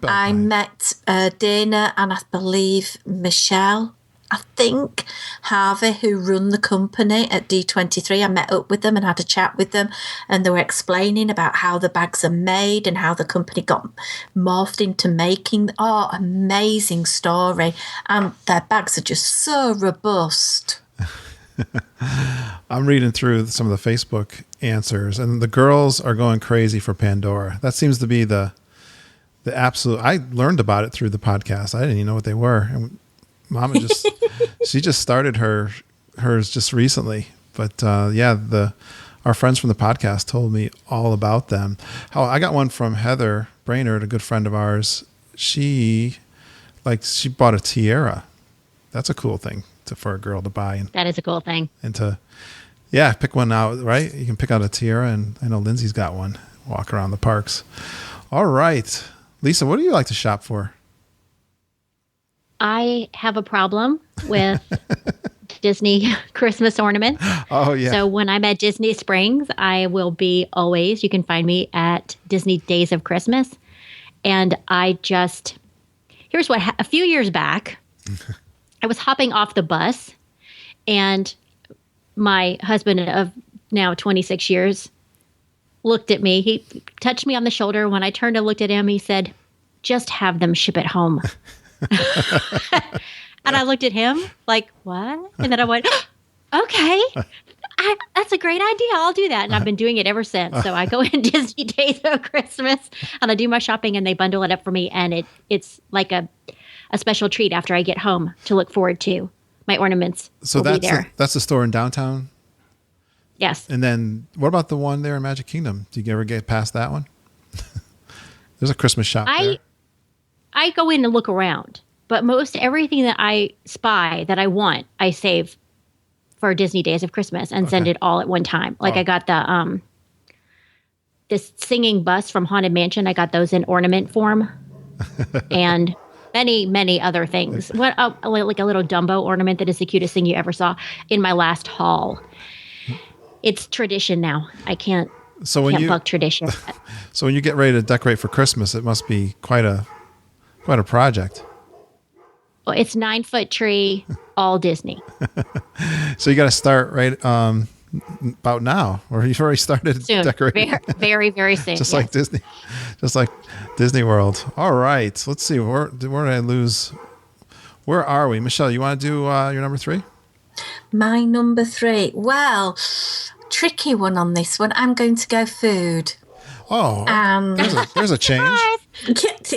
I met Dana and I believe Michelle, I think, Harvey, who run the company at D23. I met up with them and had a chat with them, and they were explaining about how the bags are made and how the company got morphed into making. Oh, amazing story. And their bags are just so robust. I'm reading through some of the Facebook answers, and the girls are going crazy for Pandora. That seems to be the absolute... I learned about it through the podcast. I didn't even know what they were. And Mama she just started hers just recently. But our friends from the podcast told me all about them. I got one from Heather Brainerd, a good friend of ours. She like she bought a tiara. That's a cool thing for a girl to buy. That is a cool thing. And to, pick one out, right? You can pick out a tiara, and I know Lindsay's got one. Walk around the parks. All right. Lisa, what do you like to shop for? I have a problem with Disney Christmas ornaments. Oh, yeah. So when I'm at Disney Springs, I will be always, you can find me at Disney Days of Christmas. And here's what, a few years back, I was hopping off the bus, and my husband of now 26 years looked at me. He touched me on the shoulder. When I turned and looked at him, he said, "Just have them ship it home." And I looked at him like, what? And then I went, okay, that's a great idea. I'll do that. And I've been doing it ever since. So I go in Disney Days of Christmas and I do my shopping, and they bundle it up for me. And it's like a special treat after I get home to look forward to. My ornaments will be there. That's the store in downtown? Yes. And then what about the one there in Magic Kingdom? Do you ever get past that one? There's a Christmas shop there. I go in and look around, but most everything that I spy that I want, I save for Disney Days of Christmas and send it all at one time. Like I got the this singing bus from Haunted Mansion. I got those in ornament form, and many other things. Like a little Dumbo ornament that is the cutest thing you ever saw in my last haul. It's tradition now. I can't buck tradition. So when you get ready to decorate for Christmas, it must be quite a project. Well, it's 9-foot tree, all Disney. So you got to start right about now, or you've already started soon. Decorating. Very, very soon. Just like Disney World. All right, let's see. Where did I lose? Where are we, Michelle? You want to do your number 3? My number 3. Well, tricky one on this one. I'm going to go food. Oh, there's a change.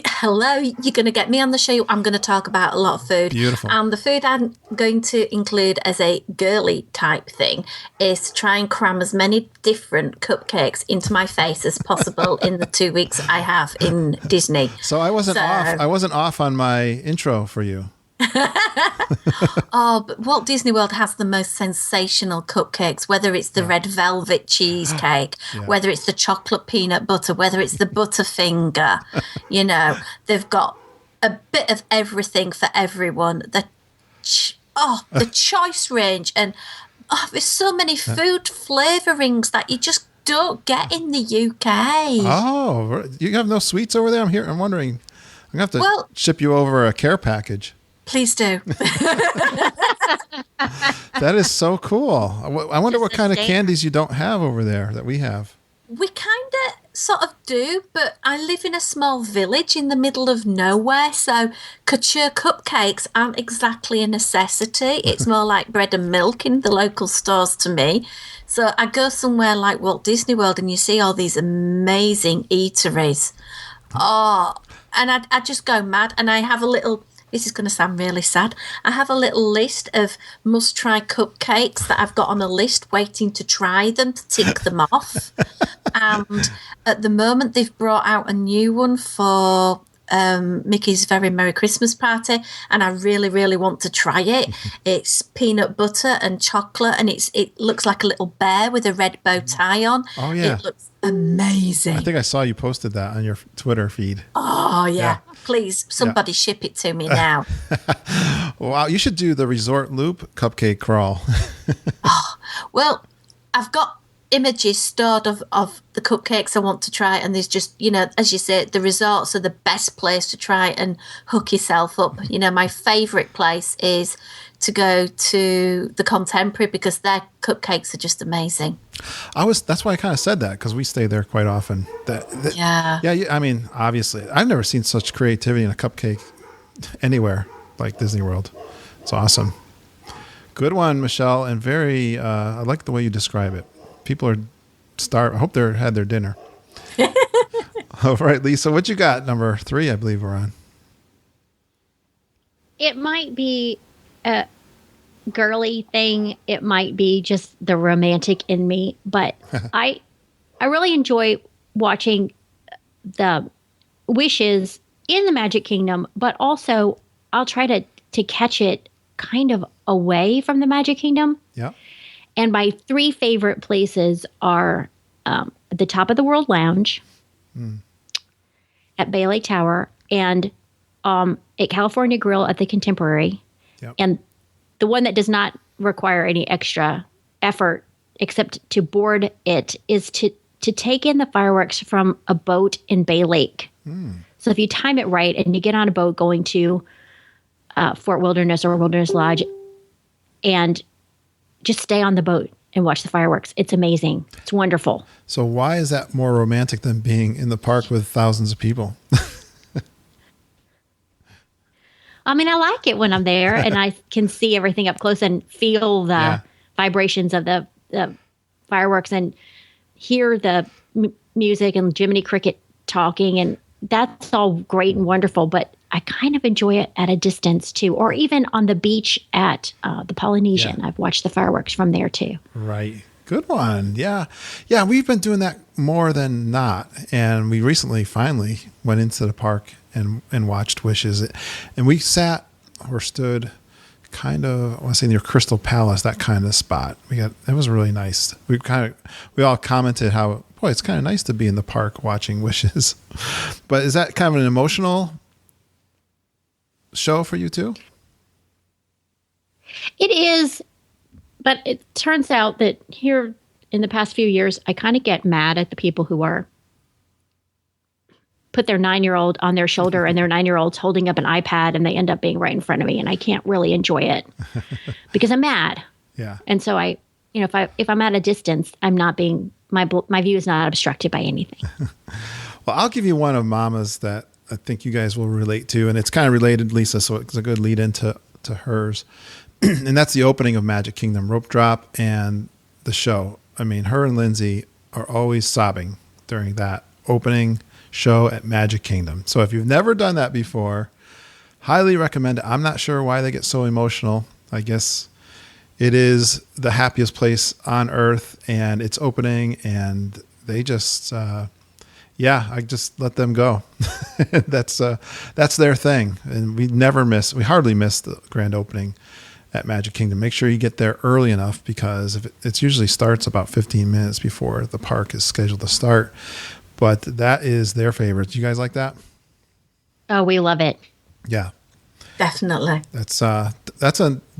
Hello, you're going to get me on the show. I'm going to talk about a lot of food. Beautiful. And the food I'm going to include as a girly type thing is to try and cram as many different cupcakes into my face as possible in the 2 weeks I have in Disney. So I wasn't off. I wasn't off on my intro for you. Oh, but Walt Disney World has the most sensational cupcakes, whether it's the red velvet cheesecake, whether it's the chocolate peanut butter, whether it's the Butterfinger. They've got a bit of everything for everyone. The choice range, and there's so many food flavorings that you just don't get in the UK. Oh, you have no sweets over there? I'm wondering. I'm going to have to ship you over a care package. Please do. That is so cool. I wonder what kind of candies you don't have over there that we have. We kind of sort of do, but I live in a small village in the middle of nowhere, so couture cupcakes aren't exactly a necessity. It's more like bread and milk in the local stores to me. So I go somewhere like Walt Disney World and you see all these amazing eateries. Oh, and I just go mad, and I have a little... This is going to sound really sad. I have a little list of must-try cupcakes that I've got on a list waiting to try them, to tick them off. And at the moment, they've brought out a new one for Mickey's Very Merry Christmas Party, and I really, really want to try it. It's peanut butter and chocolate, and it looks like a little bear with a red bow tie on. Oh, yeah. It looks amazing. I think I saw you posted that on your Twitter feed. Oh, yeah. Please, somebody ship it to me now. Wow, you should do the Resort Loop cupcake crawl. Well, I've got images stored of the cupcakes I want to try, and there's just, as you say, the resorts are the best place to try and hook yourself up. My favourite place is to go to the Contemporary because their cupcakes are just amazing. That's why I kind of said that, because we stay there quite often. Yeah. I mean, obviously, I've never seen such creativity in a cupcake anywhere like Disney World. It's awesome. Good one, Michelle, and very. I like the way you describe it. People are starving. I hope they had their dinner. All right, Lisa, what you got? Number 3, I believe we're on. It might be a girly thing. It might be just the romantic in me, but I really enjoy watching the wishes in the Magic Kingdom, but also I'll try to catch it kind of away from the Magic Kingdom. Yeah. And my 3 favorite places are the Top of the World Lounge at Bay Lake Tower and at California Grill at the Contemporary. Yep. And the one that does not require any extra effort except to board it is to take in the fireworks from a boat in Bay Lake. So if you time it right and you get on a boat going to Fort Wilderness or Wilderness Lodge and just stay on the boat and watch the fireworks. It's amazing. It's wonderful. So why is that more romantic than being in the park with thousands of people? I mean, I like it when I'm there and I can see everything up close and feel the vibrations of the fireworks and hear the music and Jiminy Cricket talking. And that's all great and wonderful, but I kind of enjoy it at a distance too, or even on the beach at the Polynesian. I've watched the fireworks from there too. Right. Good one. Yeah. Yeah. We've been doing that more than not. And we recently finally went into the park and watched Wishes. And we sat or stood kind of, I want to say near Crystal Palace, that kind of spot. It was really nice. We all commented how, boy, it's kind of nice to be in the park watching Wishes. But is that kind of an emotional show for you too? It is, but it turns out that here in the past few years, I kind of get mad at the people who put their 9-year-old on their shoulder and their 9-year-old's holding up an iPad and they end up being right in front of me and I can't really enjoy it because I'm mad. Yeah. And so if I'm at a distance, I'm not being, my view is not obstructed by anything. Well, I'll give you one of Mama's that I think you guys will relate to, and it's kind of related, Lisa, so it's a good lead into hers. And that's the opening of Magic Kingdom rope drop and the show. I mean, her and Lindsay are always sobbing during that opening show at Magic Kingdom. So if you've never done that before, highly recommend it. I'm not sure why they get so emotional. I guess it is the happiest place on earth and it's opening and they just, I just let them go. That's their thing. And we hardly miss the grand opening at Magic Kingdom. Make sure you get there early enough because it usually starts about 15 minutes before the park is scheduled to start. But that is their favorite. Do you guys like that? Oh, we love it. Yeah. Definitely.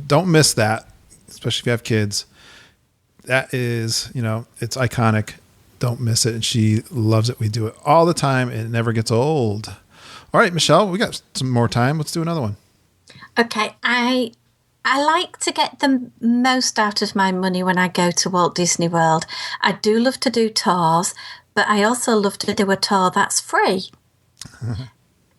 Don't miss that, especially if you have kids. That is, it's iconic. Don't miss it. And she loves it. We do it all the time. And it never gets old. All right, Michelle, we got some more time. Let's do another one. Okay. I like to get the most out of my money when I go to Walt Disney World. I do love to do tours, but I also love to do a tour that's free.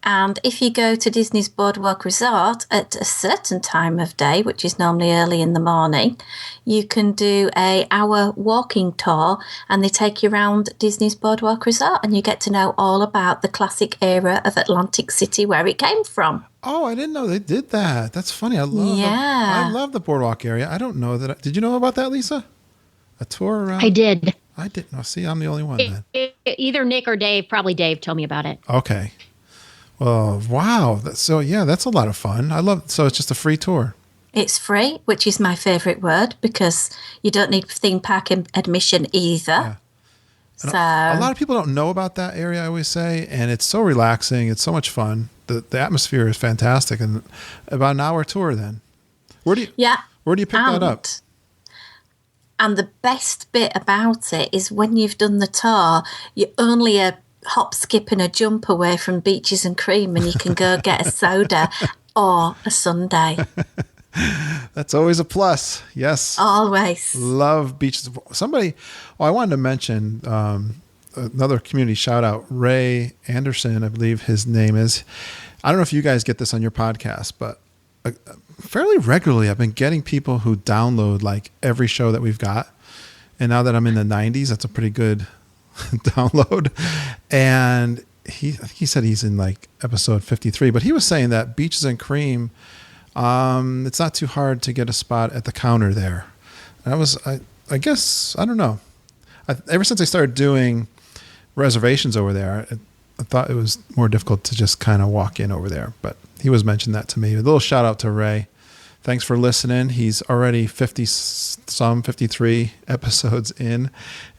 And if you go to Disney's Boardwalk Resort at a certain time of day, which is normally early in the morning, you can do an hour walking tour and they take you around Disney's Boardwalk Resort and you get to know all about the classic era of Atlantic City where it came from. Oh, I didn't know they did that. That's funny. I love the Boardwalk area. I don't know that. Did you know about that, Lisa? A tour around? I did. I didn't know. See, I'm the only one then. Either Nick or Dave, probably Dave, told me about it. Okay. Well, wow. That's a lot of fun. So it's just a free tour. It's free, which is my favourite word because you don't need theme park admission either. Yeah. So a lot of people don't know about that area, I always say, and it's so relaxing. It's so much fun. The atmosphere is fantastic, and about an hour tour then. Where do you pick that up? And the best bit about it is when you've done the tour, you're only a hop, skip and a jump away from Beaches and Cream and you can go get a soda or a sundae. That's always a plus. Yes. Always. Love beaches. I wanted to mention another community shout out, Ray Anderson, I believe his name is. I don't know if you guys get this on your podcast, but fairly regularly I've been getting people who download like every show that we've got. And now that I'm in the 90s, that's a pretty good download. And he said he's in like episode 53, but he was saying that Beaches and Cream, it's not too hard to get a spot at the counter there. And I guess, I don't know. Ever since I started doing reservations over there, I thought it was more difficult to just kind of walk in over there, but he was mentioning that to me. A little shout out to Ray. Thanks for listening. He's already 53 episodes in,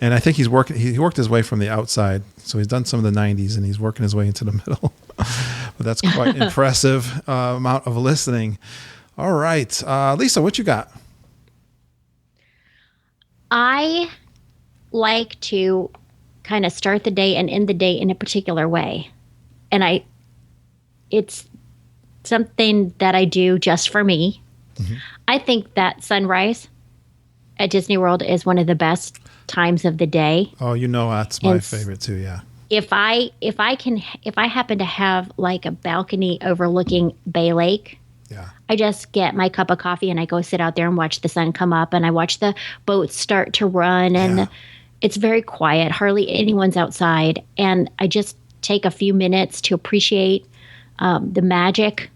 and I think he worked his way from the outside. So he's done some of the 90s and he's working his way into the middle, but that's quite impressive amount of listening. All right. Lisa, what you got? I like to kind of start the day and end the day in a particular way. And it's something that I do just for me. Mm-hmm. I think that sunrise at Disney World is one of the best times of the day. Oh, that's my favorite too. Yeah. If I happen to have like a balcony overlooking Bay Lake, yeah, I just get my cup of coffee and I go sit out there and watch the sun come up and I watch the boats start to run and it's very quiet. Hardly anyone's outside. And I just take a few minutes to appreciate the magic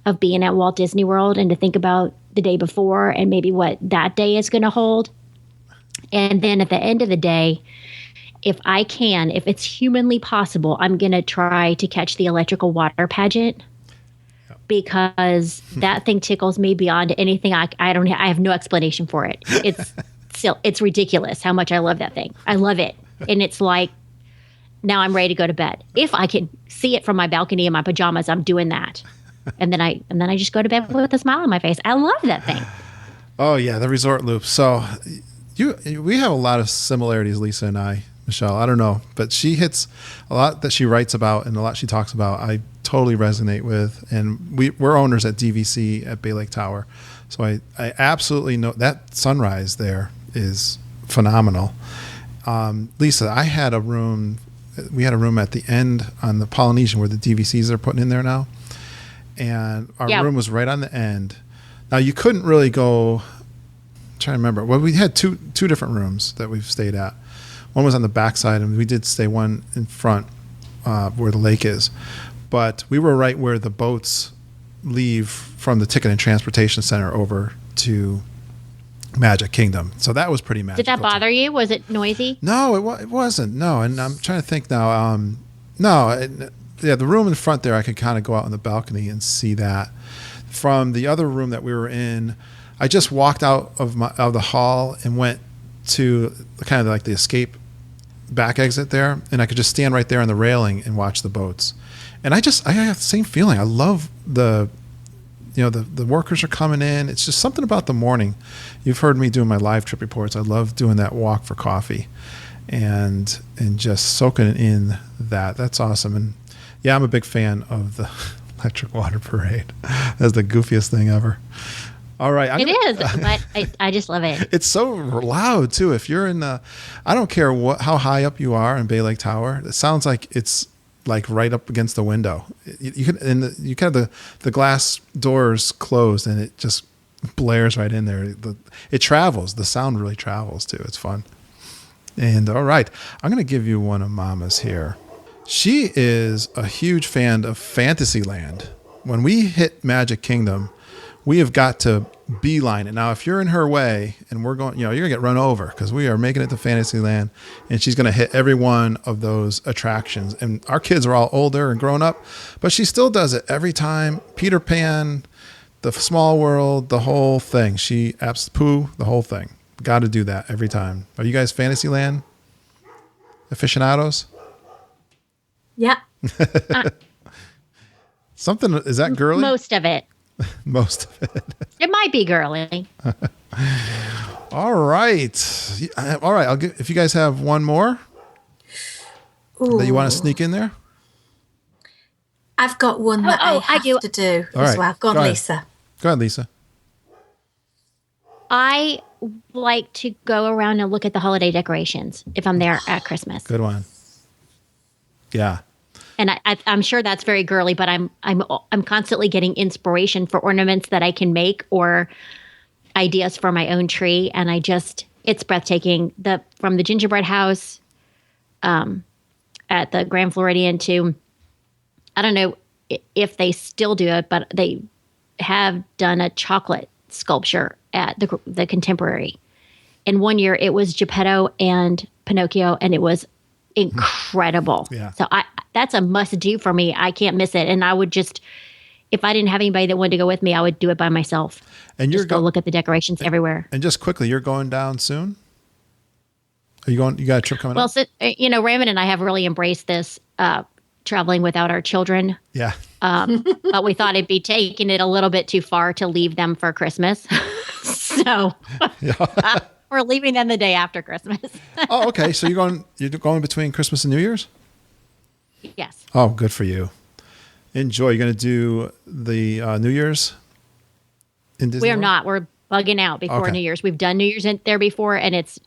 of being at Walt Disney World and to think about the day before and maybe what that day is going to hold. And then at the end of the day, if it's humanly possible, I'm going to try to catch the electrical water pageant because that thing tickles me beyond anything. I have no explanation for it. It's ridiculous how much I love that thing. I love it. And it's like, now I'm ready to go to bed. If I can see it from my balcony in my pajamas, I'm doing that. And then I just go to bed with a smile on my face. I love that thing. Oh yeah, the resort loop. So we have a lot of similarities, Lisa and I, Michelle. I don't know, but she hits a lot that she writes about and a lot she talks about. I totally resonate with, and we're owners at DVC at Bay Lake Tower, so I absolutely know that sunrise there is phenomenal. Lisa, we had a room at the end on the Polynesian where the DVCs are putting in there now. And our room was right on the end. Now you couldn't really go. I'm trying to remember. Well, we had two different rooms that we've stayed at. One was on the back side, and we did stay one in front where the lake is. But we were right where the boats leave from the Ticket and Transportation Center over to Magic Kingdom. So that was pretty magical. Did that bother you? Was it noisy? No, it wasn't. No, and I'm trying to think now. The room in front there, I could kind of go out on the balcony and see that. From the other room that we were in, I just walked out of the hall and went to kind of like the escape back exit there, and I could just stand right there on the railing and watch the boats. And I have the same feeling. I love the workers are coming in. It's just something about the morning. You've heard me doing my live trip reports. I love doing that walk for coffee and just soaking in that. That's awesome. And yeah, I'm a big fan of the electric water parade. That's the goofiest thing ever. All right. It is, but I just love it. It's so loud too. If you're I don't care how high up you are in Bay Lake Tower, it sounds like it's like right up against the window. You kind of the glass doors closed and it just blares right in there. It travels. The sound really travels too. It's fun. And all right, I'm going to give you one of Mama's here. She is a huge fan of Fantasyland. When we hit Magic Kingdom, we have got to beeline it. Now, if you're in her way and we're going, you're going to get run over because we are making it to Fantasyland and she's going to hit every one of those attractions. And our kids are all older and grown up, but she still does it every time. Peter Pan, the Small World, the whole thing. She apps Pooh, the whole thing. Got to do that every time. Are you guys Fantasyland aficionados? Yeah. Something, is that girly? Most of it. Most of it. It might be girly. All right. All right. If you guys have one more that you want to sneak in there. I've got one that I have to do as well. Go on, Lisa. Go ahead, Lisa. I like to go around and look at the holiday decorations if I'm there at Christmas. Good one. Yeah. And I'm sure that's very girly, but I'm constantly getting inspiration for ornaments that I can make or ideas for my own tree. And it's breathtaking. From the gingerbread house at the Grand Floridian to, I don't know if they still do it, but they have done a chocolate sculpture at the Contemporary. And one year it was Geppetto and Pinocchio, and it was incredible. Yeah. So that's a must do for me. I can't miss it. And I would just, if I didn't have anybody that wanted to go with me, I would do it by myself. And you're just go look at the decorations everywhere. And just quickly, you're going down soon? Are you going? You got a trip coming up? Well, so, Raymond and I have really embraced this traveling without our children. Yeah. But we thought it'd be taking it a little bit too far to leave them for Christmas. So we're leaving them the day after Christmas. Oh, okay. So you're going between Christmas and New Year's? Yes. Oh, good for you. Enjoy. You're going to do the New Year's in Disney We are World? not. We're bugging out before New Year's. We've done New Year's in there before, and it's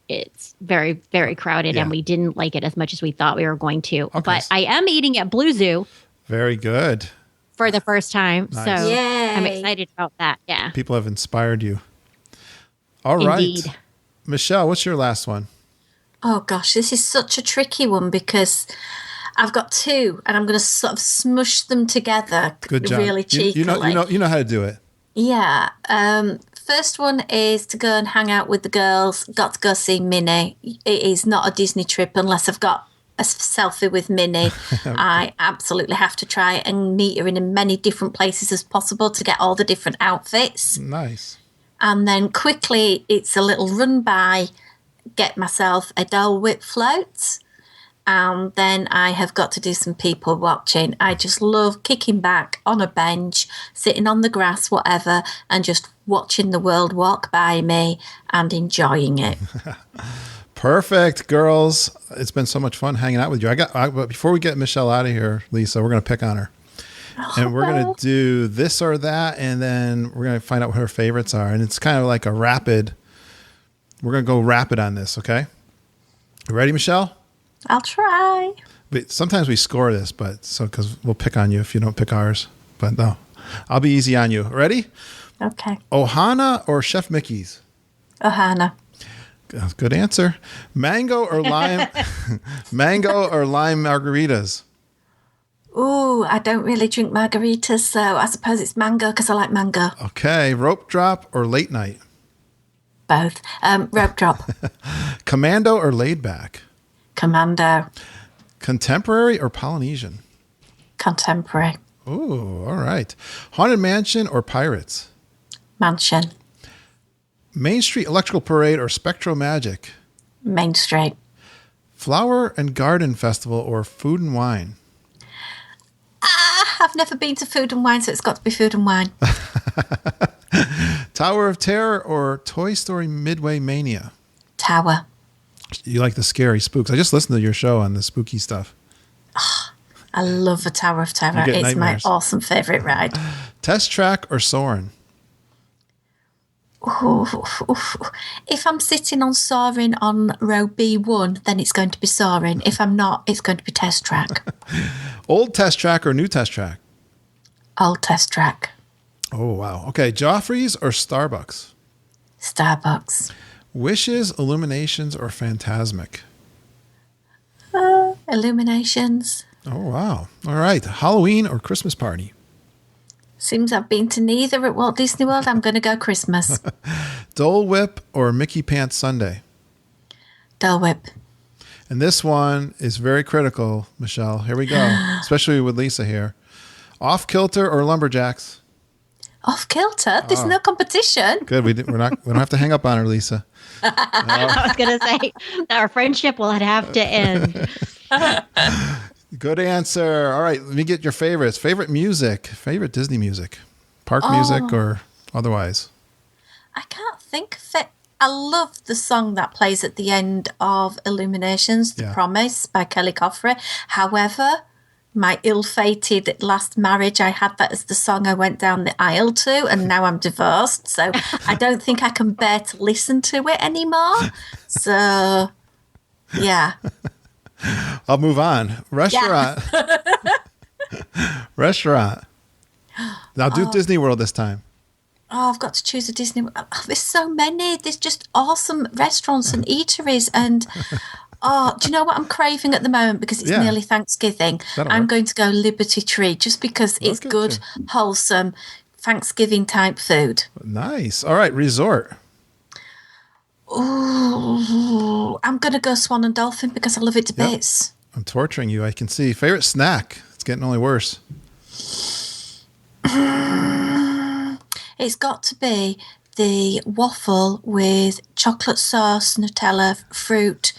very, very crowded, and we didn't like it as much as we thought we were going to. Okay. But I am eating at Blue Zoo. Very good. For the first time. Nice. So Yay. I'm excited about that. Yeah. People have inspired you. All right. Indeed. Michelle, what's your last one? Oh, gosh, this is such a tricky one because I've got two and I'm going to sort of smush them together. Good job. Really cheekily. You know how to do it. Yeah. First one is to go and hang out with the girls. Got to go see Minnie. It is not a Disney trip unless I've got a selfie with Minnie. Okay. I absolutely have to try and meet her in as many different places as possible to get all the different outfits. Nice. And then quickly, it's a little run by, get myself a Dole Whip float. And then I have got to do some people watching. I just love kicking back on a bench, sitting on the grass, whatever, and just watching the world walk by me and enjoying it. Perfect, girls. It's been so much fun hanging out with you. But before we get Michelle out of here, Lisa, we're going to pick on her. And we're going to do this or that, and then we're going to find out what her favorites are. And it's kind of like we're going to go rapid on this, okay? You ready, Michelle? I'll try. But sometimes we score this, because we'll pick on you if you don't pick ours. But no, I'll be easy on you. Ready? Okay. Ohana or Chef Mickey's? Ohana. Good answer. Mango or lime? Mango or lime margaritas? Ooh, I don't really drink margaritas, so I suppose it's mango because I like mango. Okay. Rope drop or late night? Both. Rope drop. Commando or laid back? Commando. Contemporary or Polynesian? Contemporary. Ooh, all right. Haunted Mansion or Pirates? Mansion. Main Street Electrical Parade or Spectro Magic? Main Street. Flower and Garden Festival or Food and Wine? I've never been to Food and Wine, so it's got to be Food and Wine. Tower of Terror or Toy Story Midway Mania? Tower. You like the scary spooks. I just listened to your show on the spooky stuff. Oh, I love the Tower of Terror. It's nightmares. my awesome favourite ride. Test Track or Soarin'? Ooh. If I'm sitting on Soarin' on row B1, then it's going to be Soarin'. If I'm not, it's going to be Test Track. Old Test Track or New Test Track? Old Test Track. Oh, wow. Okay. Joffrey's or Starbucks? Starbucks. Wishes, Illuminations, or Phantasmic? Illuminations. Oh, wow. All right. Halloween or Christmas party? Seems I've been to neither at Walt Disney World. I'm going to go Christmas. Dole Whip or Mickey Pants Sundae? Dole Whip. And this one is very critical, Michelle. Here we go, especially with Lisa here. Off Kilter or Lumberjacks? Off Kilter? There's no competition. Good. We don't have to hang up on her, Lisa. I was going to say our friendship will have to end. Good answer. All right, let me get your favorites. Favorite music, favorite Disney music, park music or otherwise? I can't think of it. I love the song that plays at the end of Illuminations, The Promise by Kelly Coffrey. However, my ill-fated last marriage, I had that as the song I went down the aisle to, and now I'm divorced. So I don't think I can bear to listen to it anymore. So, yeah. I'll move on. Restaurant. Restaurant. Now do Disney World this time. Oh, I've got to choose a Disney. Oh, there's so many. There's just awesome restaurants and eateries. And, do you know what I'm craving at the moment? Because it's nearly Thanksgiving. I'm going to go Liberty Tree just because it's good, wholesome, Thanksgiving type food. Nice. All right. Resort. Ooh, I'm going to go Swan and Dolphin because I love it to bits. I'm torturing you. I can see. Favorite snack? It's getting only worse. It's got to be the waffle with chocolate sauce, Nutella, fruit.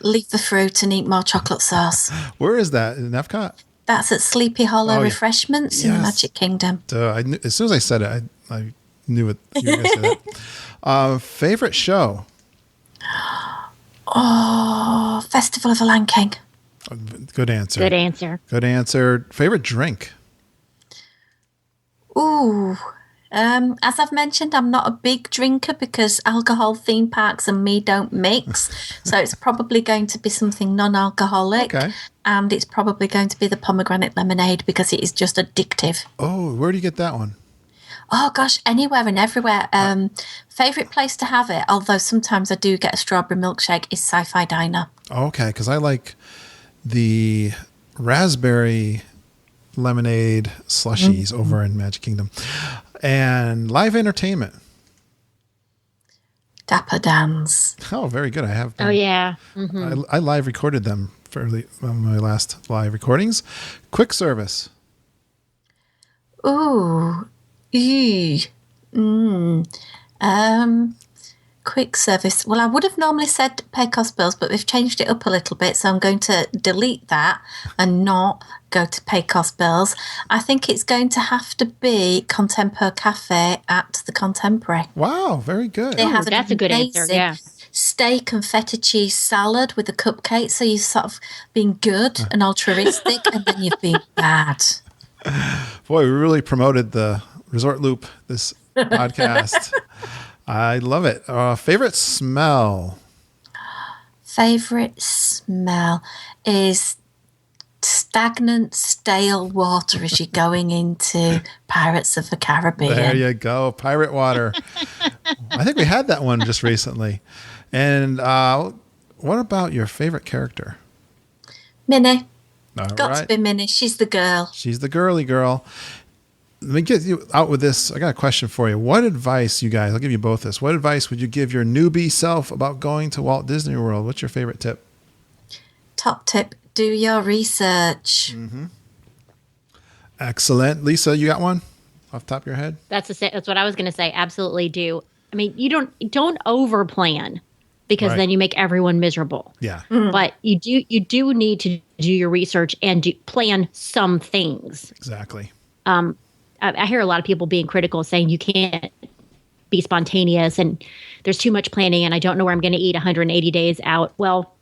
Leave the fruit and eat more chocolate sauce. Where is that? In Epcot? That's at Sleepy Hollow Oh, yeah. Refreshments in the Magic Kingdom. As soon as I said it, I knew it. You were going to say that. Favorite show? Oh, Festival of the Lion King. Good answer. Good answer. Good answer. Favorite drink? Ooh. As I've mentioned, I'm not a big drinker because alcohol theme parks and me don't mix. So it's probably going to be something non-alcoholic. Okay. And it's probably going to be the pomegranate lemonade because it is just addictive. Oh, where do you get that one? Oh, gosh, anywhere and everywhere. Favourite place to have it, although sometimes I do get a strawberry milkshake, is Sci-Fi Diner. Okay, because I like the raspberry lemonade slushies over in Magic Kingdom. And live entertainment. Dapper Dans. Oh, very good. I have. Oh, yeah. Mm-hmm. I live recorded them for my last live recordings. Quick service. Ooh. Ew. Quick service. Well, I would have normally said pay cost bills, but we've changed it up a little bit, so I'm going to delete that and not go to pay cost bills. I think it's going to have to be Contempo Cafe at the Contemporary. Wow, very good. They have That's a good answer. Yeah. steak and feta cheese salad with a cupcake, so you've sort of been good and altruistic, and then you've been bad. Boy, we really promoted the Resort Loop this podcast. I love it. Favorite smell? Favorite smell is stagnant, stale water as you're going into Pirates of the Caribbean. There you go. Pirate water. I think we had that one just recently. And what about your favorite character? Minnie. All Got right. to be Minnie. She's the girl. She's the girly girl. Let me get you out with this. I got a question for you. What advice, you guys, I'll give you both this. What advice would you give your newbie self about going to Walt Disney World? What's your favorite tip? Top tip, do your research. Mm-hmm. Excellent. Lisa, you got one off the top of your head? That's what I was going to say. Absolutely do. I mean, you don't over plan because Right. then you make everyone miserable. Yeah. But you do need to do your research and plan some things. Exactly. I hear a lot of people being critical, saying you can't be spontaneous and there's too much planning and I don't know where I'm going to eat 180 days out. Well,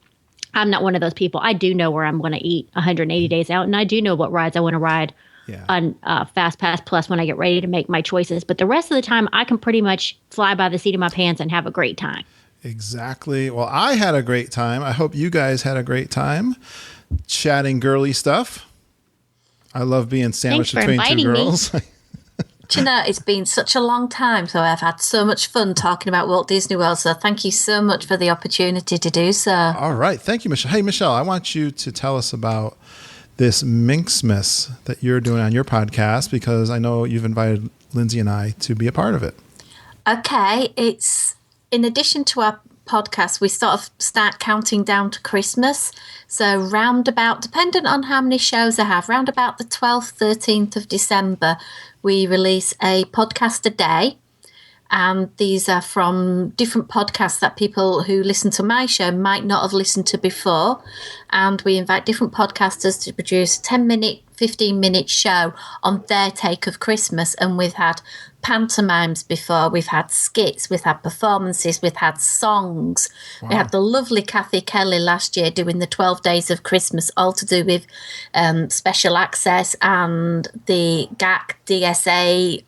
I'm not one of those people. I do know where I'm going to eat 180 days out, and I do know what rides I want to ride on Fast Pass Plus when I get ready to make my choices. But the rest of the time, I can pretty much fly by the seat of my pants and have a great time. Exactly. Well, I had a great time. I hope you guys had a great time chatting girly stuff. I love being sandwiched Thanks for between two inviting me. girls. Do you know, it's been such a long time, so I've had so much fun talking about Walt Disney World, so thank you so much for the opportunity to do so. All right. Thank you, Michelle. Hey, Michelle, I want you to tell us about this Minxmas that you're doing on your podcast, because I know you've invited Lindsay and I to be a part of it. Okay, it's in addition to our podcast, we sort of start counting down to Christmas. So roundabout, dependent on how many shows I have, roundabout the 12th, 13th of December, we release a podcast a day. And these are from different podcasts that people who listen to my show might not have listened to before. And we invite different podcasters to produce a 10-minute, 15-minute show on their take of Christmas. And we've had pantomimes before, we've had skits, we've had performances, we've had songs. Wow. We had the lovely Kathy Kelly last year doing the 12 Days of Christmas, all to do with special access and the GAC DSA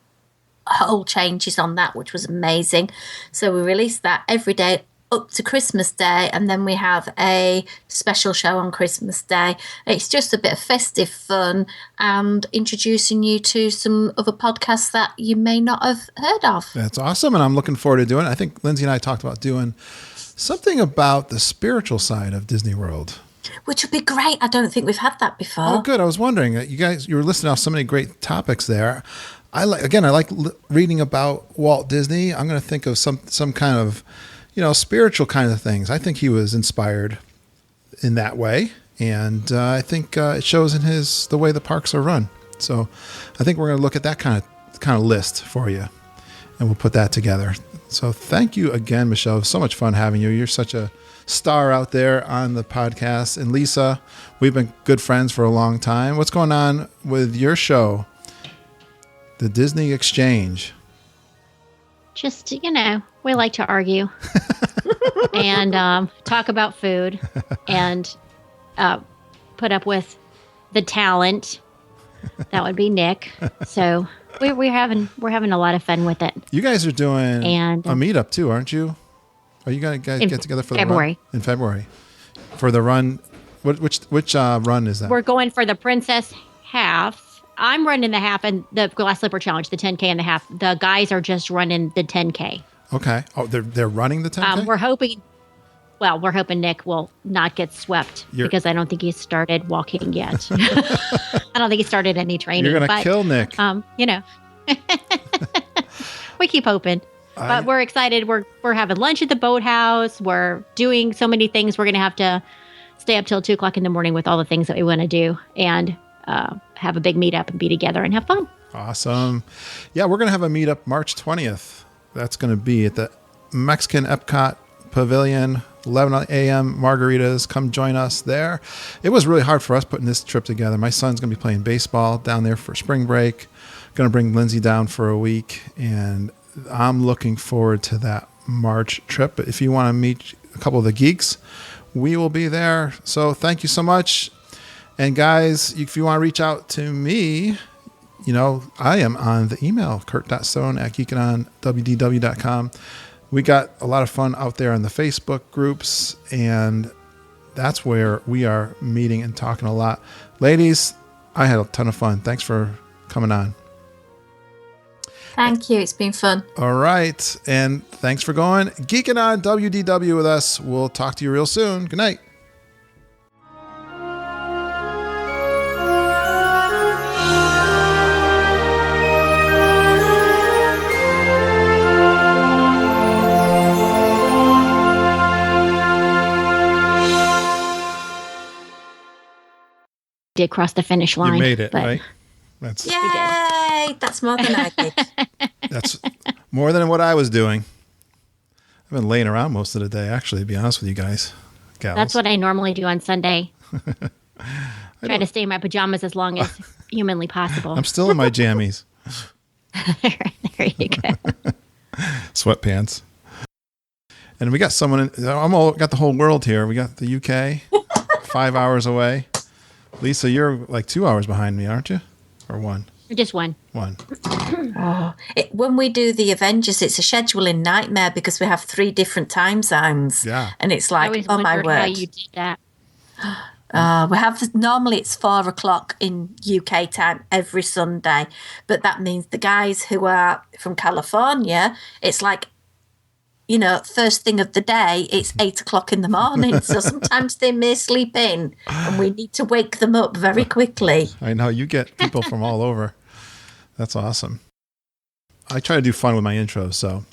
whole changes on that, which was amazing. So we release that every day up to Christmas Day, and then we have a special show on Christmas Day. It's just a bit of festive fun and introducing you to some other podcasts that you may not have heard of. That's awesome, and I'm looking forward to doing it. I think Lindsay and I talked about doing something about the spiritual side of Disney World, which would be great. I don't think we've had that before. Oh, good. I was wondering. You were listing off so many great topics there. I like reading about Walt Disney. I'm going to think of some kind of, spiritual kind of things. I think he was inspired in that way. And I think it shows in the way the parks are run. So I think we're going to look at that kind of list for you, and we'll put that together. So thank you again, Michelle. It was so much fun having you. You're such a star out there on the podcast. And Lisa, we've been good friends for a long time. What's going on with your show, The Disney Exchange? Just, we like to argue and talk about food and put up with the talent. That would be Nick. So we're having a lot of fun with it. You guys are doing a meetup too, aren't you? Are you guys get together for February? The run? In February for the run. Which run is that? We're going for the Princess Half. I'm running the half and the Glass Slipper Challenge, the 10K and the half. The guys are just running the 10K. Okay. Oh, they're running the 10K? We're hoping Nick will not get swept because I don't think he's started walking yet. I don't think he started any training. You're going to kill Nick. We keep hoping. But we're excited. We're having lunch at the boathouse. We're doing so many things. We're going to have to stay up till 2 o'clock in the morning with all the things that we want to do. And have a big meetup and be together and have fun. Awesome. Yeah, we're going to have a meetup March 20th. That's going to be at the Mexican Epcot Pavilion, 11 a.m. margaritas. Come join us there. It was really hard for us putting this trip together. My son's going to be playing baseball down there for spring break. Going to bring Lindsay down for a week, and I'm looking forward to that March trip. But if you want to meet a couple of the geeks, we will be there. So thank you so much. And guys, if you want to reach out to me, I am on the email, kurt.stone@geekinonwdw.com. We got a lot of fun out there on the Facebook groups, and that's where we are meeting and talking a lot. Ladies, I had a ton of fun. Thanks for coming on. Thank you. It's been fun. All right. And thanks for going Geekin on WDW with us. We'll talk to you real soon. Good night. Did cross the finish line. You made it, right? Yay! That's more than I did. That's more than what I was doing. I've been laying around most of the day, actually, to be honest with you guys. Gals. That's what I normally do on Sunday. Try to stay in my pajamas as long as humanly possible. I'm still in my jammies. There you go. Sweatpants. And we got someone, got the whole world here. We got the UK, 5 hours away. Lisa, you're like 2 hours behind me, aren't you? Or one? Just one. One. When we do the Avengers, it's a scheduling nightmare because we have 3 different time zones. Yeah. And it's like, oh my word. How you did that. We have normally it's 4 o'clock in UK time every Sunday, but that means the guys who are from California, it's like, first thing of the day, it's 8 o'clock in the morning. So sometimes they may sleep in and we need to wake them up very quickly. I know. You get people from all over. That's awesome. I try to do fun with my intros, so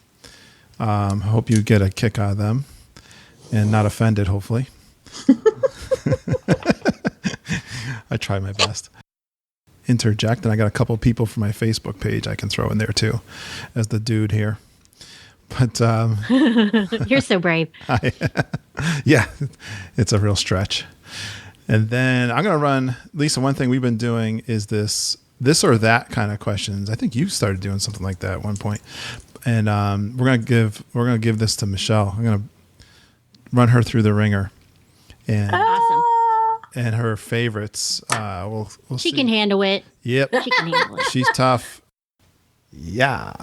I hope you get a kick out of them and not offended, hopefully. I try my best. Interject, and I got a couple people from my Facebook page I can throw in there too as the dude here. But you're so brave. Yeah, it's a real stretch. And then I'm going to run, Lisa, one thing we've been doing is this or that kind of questions. I think you started doing something like that at one point. And we're going to give this to Michelle. I'm going to run her through the ringer. And awesome. And her favorites. We'll she see. Can handle it. Yep. She can handle it. She's tough. Yeah.